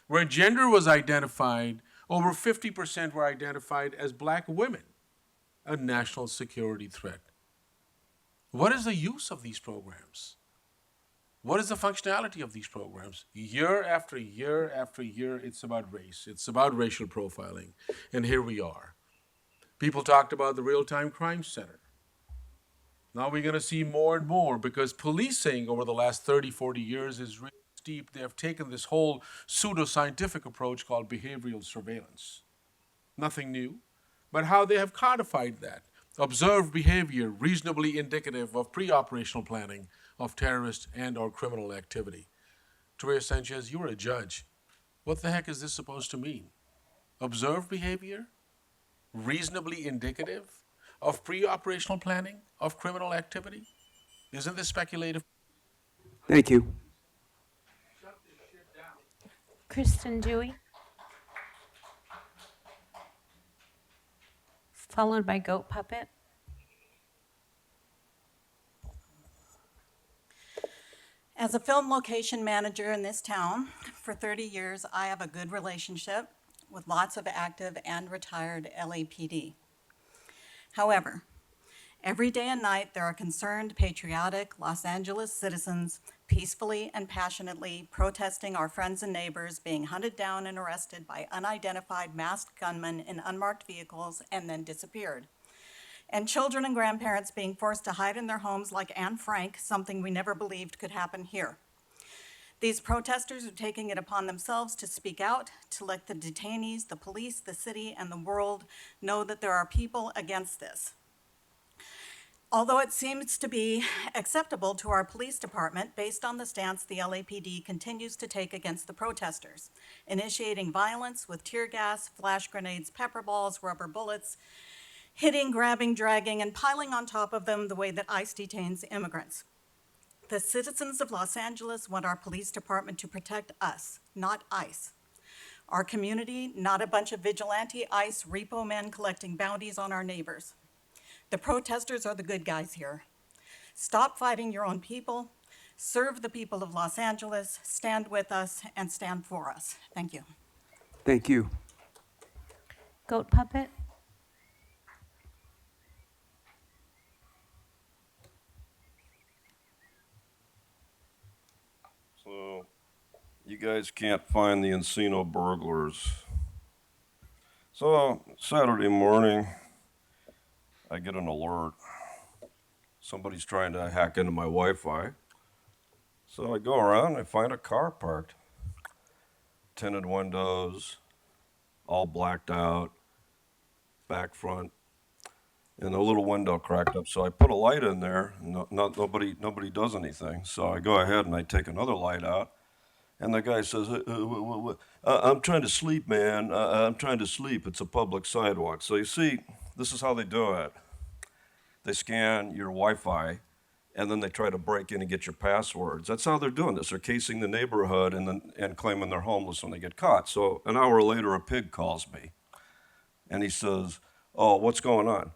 Where gender was identified, over 50% were identified as black women, a national security threat. What is the use of these programs? What is the functionality of these programs? Year after year after year, it's about race. It's about racial profiling. And here we are. People talked about the real-time crime center. Now we're going to see more and more because policing over the last 30, 40 years is really steep. They have taken this whole pseudo-scientific approach called behavioral surveillance. Nothing new, but how they have codified that. Observed behavior reasonably indicative of pre-operational planning of terrorist and or criminal activity. Teresa Sanchez, you were a judge. What the heck is this supposed to mean? Observed behavior reasonably indicative of pre-operational planning of criminal activity? Isn't this speculative? Thank you. Kristen Dewey. Followed by Goat Puppet. As a film location manager in this town for 30 years, I have a good relationship with lots of active and retired LAPD. However, every day and night there are concerned, patriotic Los Angeles citizens peacefully and passionately protesting our friends and neighbors being hunted down and arrested by unidentified masked gunmen in unmarked vehicles and then disappeared. And children and grandparents being forced to hide in their homes like Anne Frank, something we never believed could happen here. These protesters are taking it upon themselves to speak out, to let the detainees, the police, the city, and the world know that there are people against this. Although it seems to be acceptable to our police department based on the stance the LAPD continues to take against the protesters, initiating violence with tear gas, flash grenades, pepper balls, rubber bullets, hitting, grabbing, dragging, and piling on top of them the way that ICE detains immigrants. The citizens of Los Angeles want our police department to protect us, not ICE. Our community, not a bunch of vigilante ICE repo men collecting bounties on our neighbors. The protesters are the good guys here. Stop fighting your own people, serve the people of Los Angeles, stand with us, and stand for us. Thank you. Thank you. Goat Puppet. So, you guys can't find the Encino burglars. So, Saturday morning, I get an alert. Somebody's trying to hack into my Wi-Fi. So I go around and I find a car parked. Tinted windows, all blacked out, back front, and a little window cracked up. So I put a light in there, and nobody does anything. So I go ahead and I take another light out, and the guy says, I'm trying to sleep, man. I'm trying to sleep. It's a public sidewalk. So you see, this is how they do it. They scan your Wi-Fi, and then they try to break in and get your passwords. That's how they're doing this. They're casing the neighborhood and claiming they're homeless when they get caught. So an hour later, a pig calls me, and he says, oh, what's going on?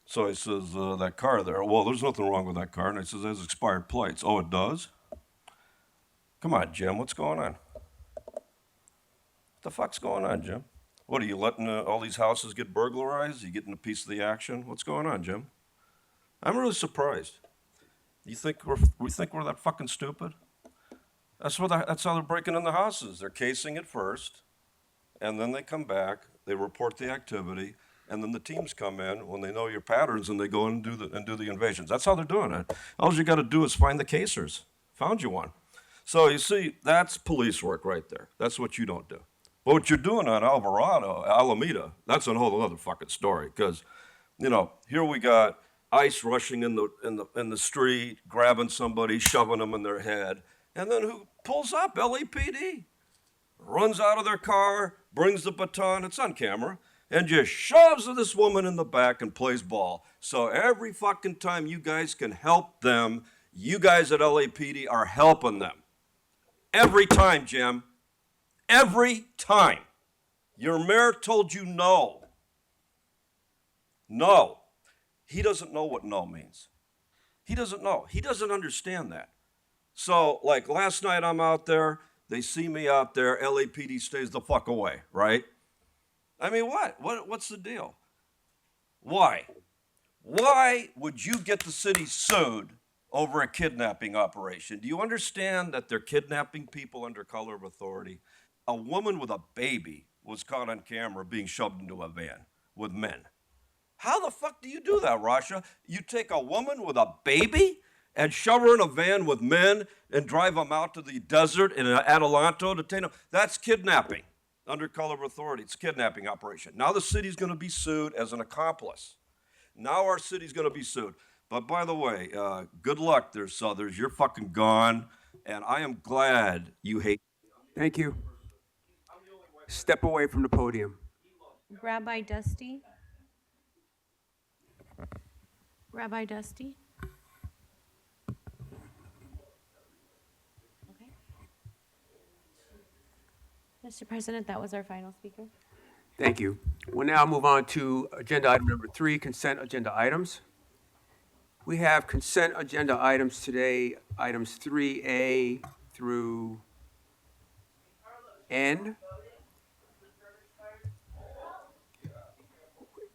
So he says, that car there. Well, there's nothing wrong with that car. And I says, it has expired plates. Oh, it does? Come on, Jim, what's going on? What the fuck's going on, Jim? What, are you letting all these houses get burglarized? Are you getting a piece of the action? What's going on, Jim? I'm really surprised. We think we're that fucking stupid? That's how they're breaking in the houses. They're casing it first, and then they come back, they report the activity, and then the teams come in when they know your patterns, and they go in and do the invasions. That's how they're doing it. All you got to do is find the casers. Found you one. So you see, that's police work right there. That's what you don't do. But what you're doing on Alameda, that's a whole other fucking story. Because, you know, here we got ICE rushing in the street, grabbing somebody, shoving them in their head, and then who pulls up? LAPD runs out of their car, brings the baton, it's on camera, and just shoves this woman in the back and plays ball. So every fucking time you guys can help them, you guys at LAPD are helping them. Every time, Jim. Every time. Your mayor told you no. No. He doesn't know what no means. He doesn't know. He doesn't understand that. So, like last night I'm out there, they see me out there, LAPD stays the fuck away, right? I mean, what's the deal? Why? Why would you get the city sued over a kidnapping operation? Do you understand that they're kidnapping people under color of authority? A woman with a baby was caught on camera being shoved into a van with men. How the fuck do you do that, Rasha? You take a woman with a baby and shove her in a van with men and drive them out to the desert in an Adelanto, detain them? That's kidnapping under color of authority. It's a kidnapping operation. Now the city's going to be sued as an accomplice. Now our city's going to be sued. But by the way, good luck there, Southers. You're fucking gone, and I am glad you hate. Thank you. Step away from the podium. Rabbi Dusty? Rabbi Dusty? Okay. Mr. President, that was our final speaker. Thank you. We'll now move on to agenda item number 3, consent agenda items. We have consent agenda items today, items 3A through N.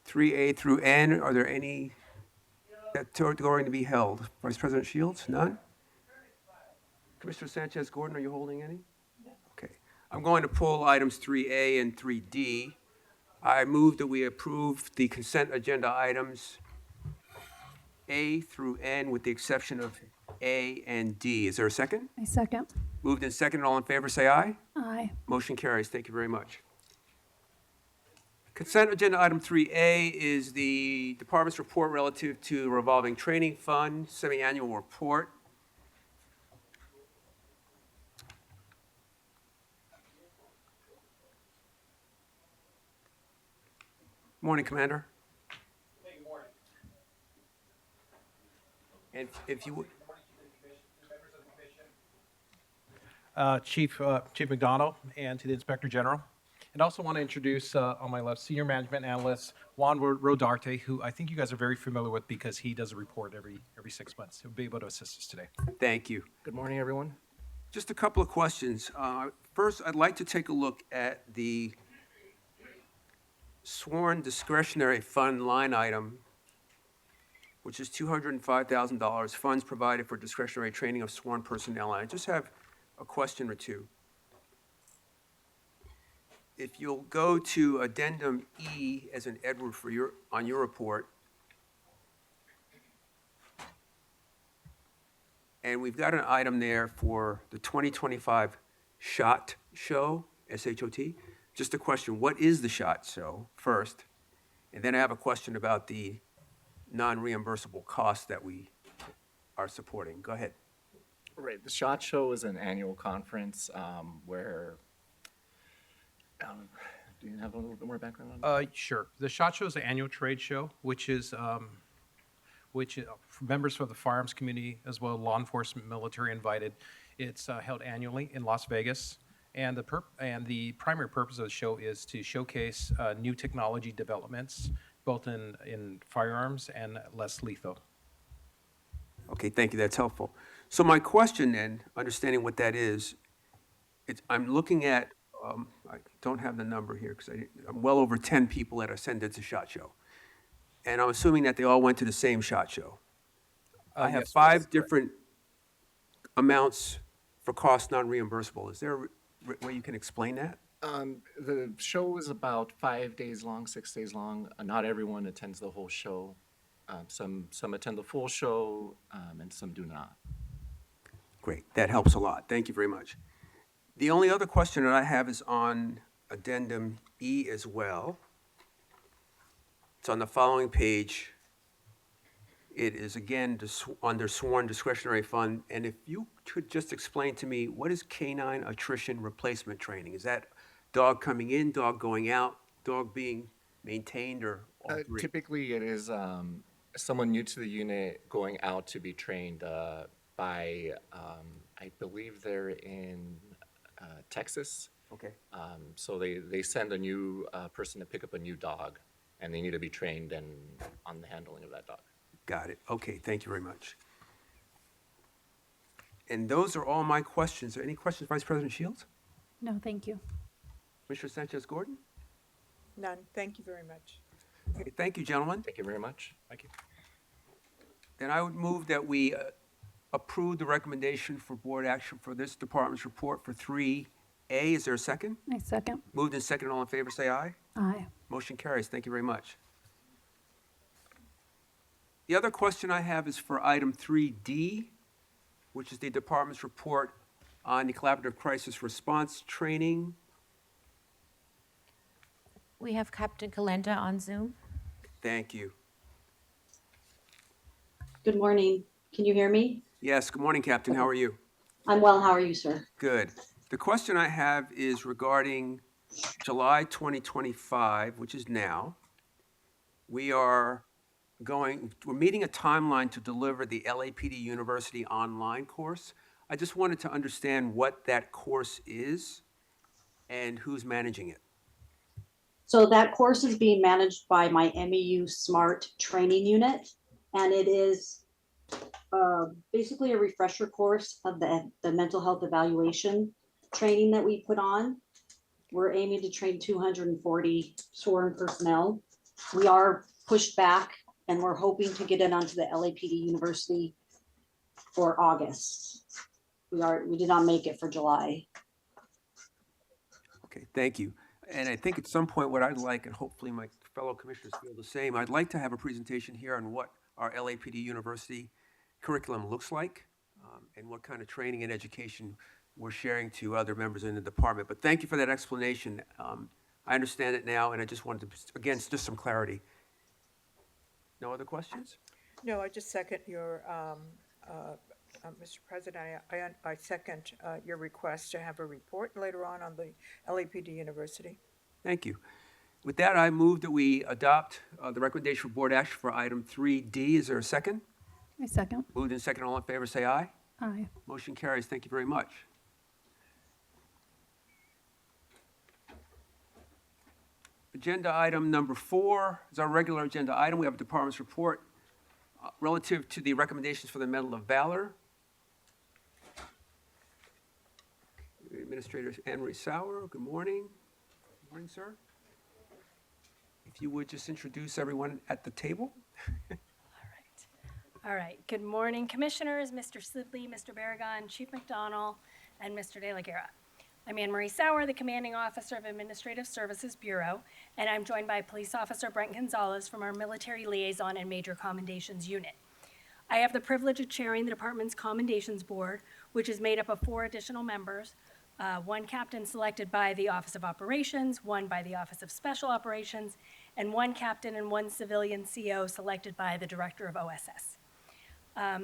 3A through N, are there any that are going to be held? Vice President Shields, none? Commissioner Sanchez-Gordon, are you holding any? Okay. I'm going to pull items 3A and 3D. I move that we approve the consent agenda items A through N with the exception of A and D. Is there a second? I second. Moved and seconded. All in favor, say aye. Aye. Motion carries. Thank you very much. Consent agenda item 3A is the department's report relative to the revolving training fund, semi-annual report. Morning, Commander. Hey, good morning. And if you would, Members of the commission. Chief McDonald, and to the Inspector General. And also want to introduce on my left, Senior Management Analyst Juan Rodarte, who I think you guys are very familiar with because he does a report every 6 months. He'll be able to assist us today. thank you. Good morning, everyone. Just a couple of questions. First, I'd like to take a look at the sworn discretionary fund line item, which is $205,000, funds provided for discretionary training of sworn personnel. And I just have a question or two. If you'll go to addendum E as an Edward on your report, and we've got an item there for the 2025 SHOT Show, S-H-O-T. Just a question, what is the SHOT Show first? And then I have a question about the non-reimbursable costs that we are supporting. Go ahead. Right. The SHOT Show is an annual conference where. Do you have a little bit more background on it? Sure. The SHOT Show is an annual trade show, which is for members of the firearms community as well as law enforcement, military invited. It's held annually in Las Vegas, and the primary purpose of the show is to showcase new technology developments, both in firearms and less lethal. Okay, thank you, that's helpful. So my question then, understanding what that is, I'm looking at, I don't have the number here because I'm well over 10 people that attended the SHOT Show. And I'm assuming that they all went to the same SHOT Show. I have yes, 5 different amounts for cost non-reimbursable. Is there a way you can explain that? The show is about 5 days long, 6 days long. Not everyone attends the whole show. Some attend the full show, and some do not. Great, that helps a lot. Thank you very much. The only other question that I have is on addendum E as well. It's on the following page. It is again under sworn discretionary fund, and if you could just explain to me, what is canine attrition replacement training? Is that dog coming in, dog going out, dog being maintained, or all three? Typically, it is someone new to the unit going out to be trained by, I believe they're in Texas. Okay. So they send a new person to pick up a new dog, and they need to be trained on the handling of that dog. Got it. Okay, thank you very much. And those are all my questions. Are any questions, Vice President Shields? No, thank you. Commissioner Sanchez-Gordon? None. Thank you very much. Okay, thank you, gentlemen. Thank you very much. Thank you. Then I would move that we approve the recommendation for board action for this department's report for 3A. Is there a second? I second. Moved and seconded. All in favor, say aye. Aye. Motion carries. Thank you very much. The other question I have is for item 3D, which is the department's report on the collaborative crisis response training. We have Captain Calenda on Zoom. Thank you. Good morning. Can you hear me? Yes, good morning, Captain. How are you? I'm well. How are you, sir? Good. The question I have is regarding July 2025, which is now. We're meeting a timeline to deliver the LAPD University online course. I just wanted to understand what that course is and who's managing it. So that course is being managed by my MEU SMART training unit, and it is basically a refresher course of the mental health evaluation training that we put on. We're aiming to train 240 sworn personnel. We are pushed back, and we're hoping to get it onto the LAPD University for August. We did not make it for July. Okay, thank you. And I think at some point what I'd like, and hopefully my fellow commissioners feel the same, I'd like to have a presentation here on what our LAPD University curriculum looks like, and what kind of training and education we're sharing to other members in the department. But thank you for that explanation. I understand it now, and I just wanted to, again, just some clarity. No other questions? No, I just second your, Mr. President, I second your request to have a report later on the LAPD University. Thank you. With that, I move that we adopt the recommendation for board action for item 3D. Is there a second? I second. Moved and second. All in favor, say aye. Aye. Motion carries. Thank you very much. Agenda item number 4 is our regular agenda item. We have a department's report relative to the recommendations for the Medal of Valor. Administrator Anne-Marie Sauer, good morning. Good morning, sir. If you would just introduce everyone at the table. All right. Good morning, Commissioners, Mr. Sidley, Mr. Barragan, Chief McDonnell, and Mr. De La Guerra. I'm Anne-Marie Sauer, the Commanding Officer of Administrative Services Bureau, and I'm joined by Police Officer Brent Gonzalez from our Military Liaison and Major Commendations Unit. I have the privilege of chairing the department's Commendations Board, which is made up of 4 additional members, one captain selected by the Office of Operations, one by the Office of Special Operations, and one captain and one civilian CO selected by the Director of OSS.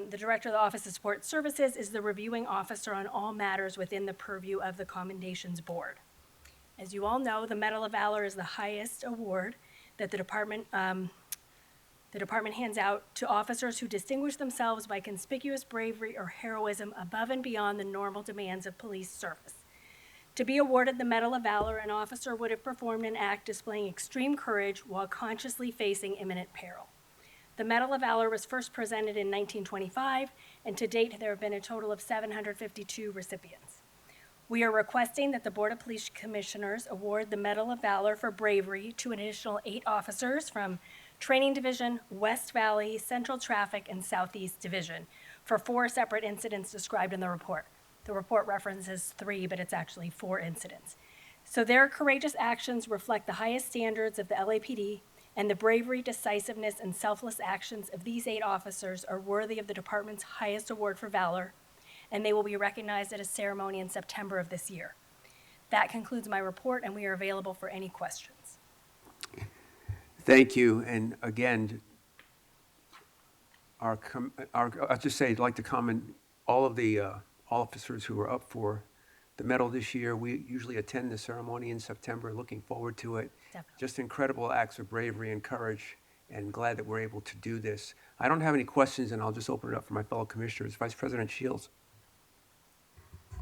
The Director of the Office of Support Services is the reviewing officer on all matters within the purview of the Commendations Board. As you all know, the Medal of Valor is the highest award that the department hands out to officers who distinguish themselves by conspicuous bravery or heroism above and beyond the normal demands of police service. To be awarded the Medal of Valor, an officer would have performed an act displaying extreme courage while consciously facing imminent peril. The Medal of Valor was first presented in 1925, and to date there have been a total of 752 recipients. We are requesting that the Board of Police Commissioners award the Medal of Valor for bravery to an additional 8 officers from Training Division, West Valley, Central Traffic, and Southeast Division for 4 separate incidents described in the report. The report references 3, but it's actually 4 incidents. So their courageous actions reflect the highest standards of the LAPD, and the bravery, decisiveness, and selfless actions of these 8 officers are worthy of the department's highest award for valor, and they will be recognized at a ceremony in September of this year. That concludes my report, and we are available for any questions. Thank you. And again, I'll just say, I'd like to comment, all of the officers who are up for the medal this year. We usually attend the ceremony in September, looking forward to it. Definitely. Just incredible acts of bravery and courage, and glad that we're able to do this. I don't have any questions, and I'll just open it up for my fellow commissioners. Vice President Shields.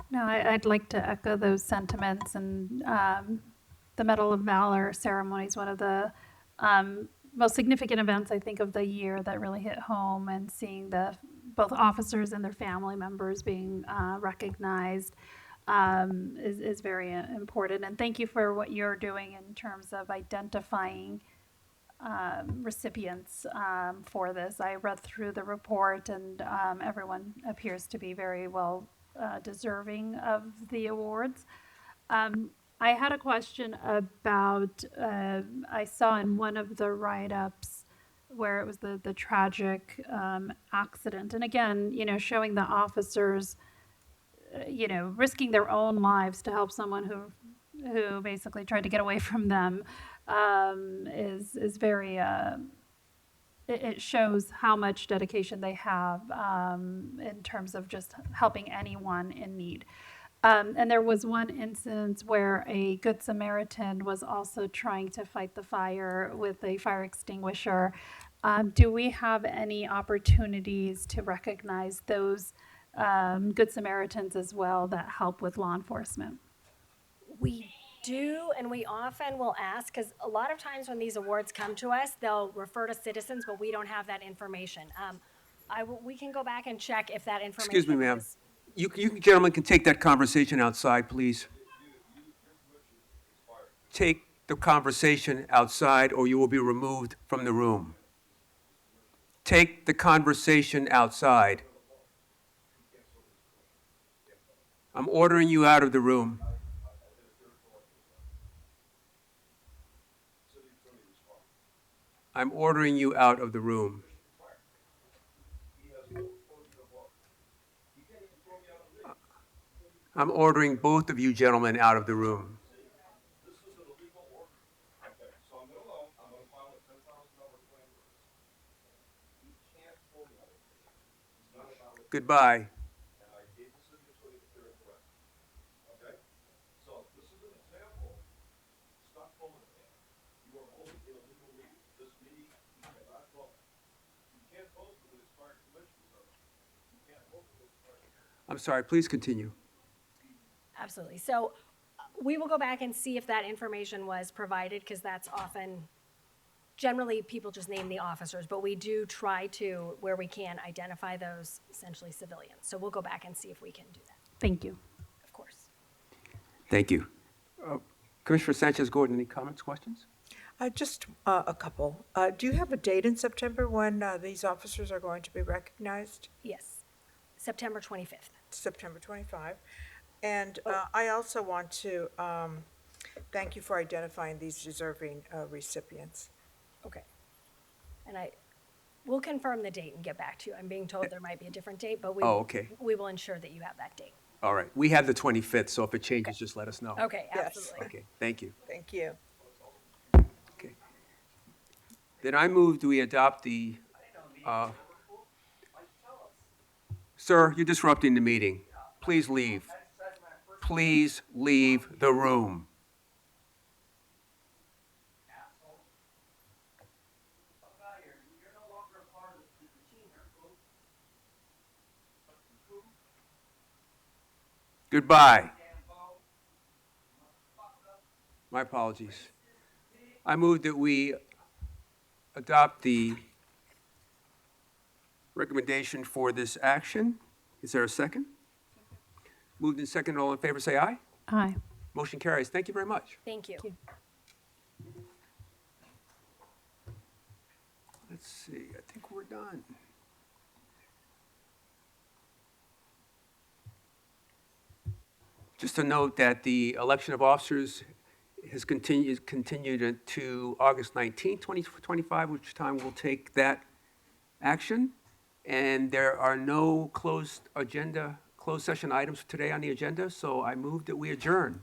No, I'd like to echo those sentiments, and the Medal of Valor ceremony is one of the most significant events, I think, of the year that really hit home, and seeing both officers and their family members being recognized is very important. And thank you for what you're doing in terms of identifying recipients for this. I read through the report, and everyone appears to be very well deserving of the awards. I had a question about, I saw in one of the write-ups where it was the tragic accident. And again, showing the officers, risking their own lives to help someone who basically tried to get away from them is very, it shows how much dedication they have in terms of just helping anyone in need. And there was one instance where a Good Samaritan was also trying to fight the fire with a fire extinguisher. Do we have any opportunities to recognize those Good Samaritans as well that help with law enforcement? We do, and we often will ask, because a lot of times when these awards come to us, they'll refer to citizens, but we don't have that information. We can go back and check if that information Excuse me, ma'am. is- You gentlemen can take that conversation outside, please. Take the conversation outside, or you will be removed from the room. Take the conversation outside. I'm ordering you out of the room. I'm ordering you out of the room. I'm ordering both of you gentlemen out of the room. Goodbye. I'm sorry, please continue. Absolutely. So we will go back and see if that information was provided, because that's often, generally, people just name the officers, but we do try to, where we can, identify those essentially civilians. So we'll go back and see if we can do that, Thank you. of course. Thank you. Commissioner Sanchez-Gordon, any comments, questions? Just a couple. Do you have a date in September when these officers are going to be recognized? Yes, September 25th. September 25. And I also want to thank you for identifying these deserving recipients. Okay. And we'll confirm the date and get back to you. I'm being told there might be a different date, but Oh, okay. we will ensure that you have that date. All right. We have the 25th, so if it changes, just let us know. Okay, Yes. absolutely. Okay, thank you. Thank you. Okay. Then I move we adopt the, sir, you're disrupting the meeting. Please leave. Please leave the room. Goodbye. My apologies. I move that we adopt the recommendation for this action. Is there a second? Moved in second, all in favor, say aye. Aye. Motion carries. Thank you very much. Thank you. Let's see, I think we're done. Just to note that the election of officers has continued to August 19, 2025, which time we'll take that action. And there are no closed closed session items for today on the agenda, so I move that we adjourn.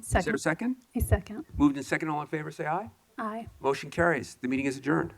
Is there a Second. second? A second. Moved and second, all in favor, say aye. Aye. Motion carries. The meeting is adjourned.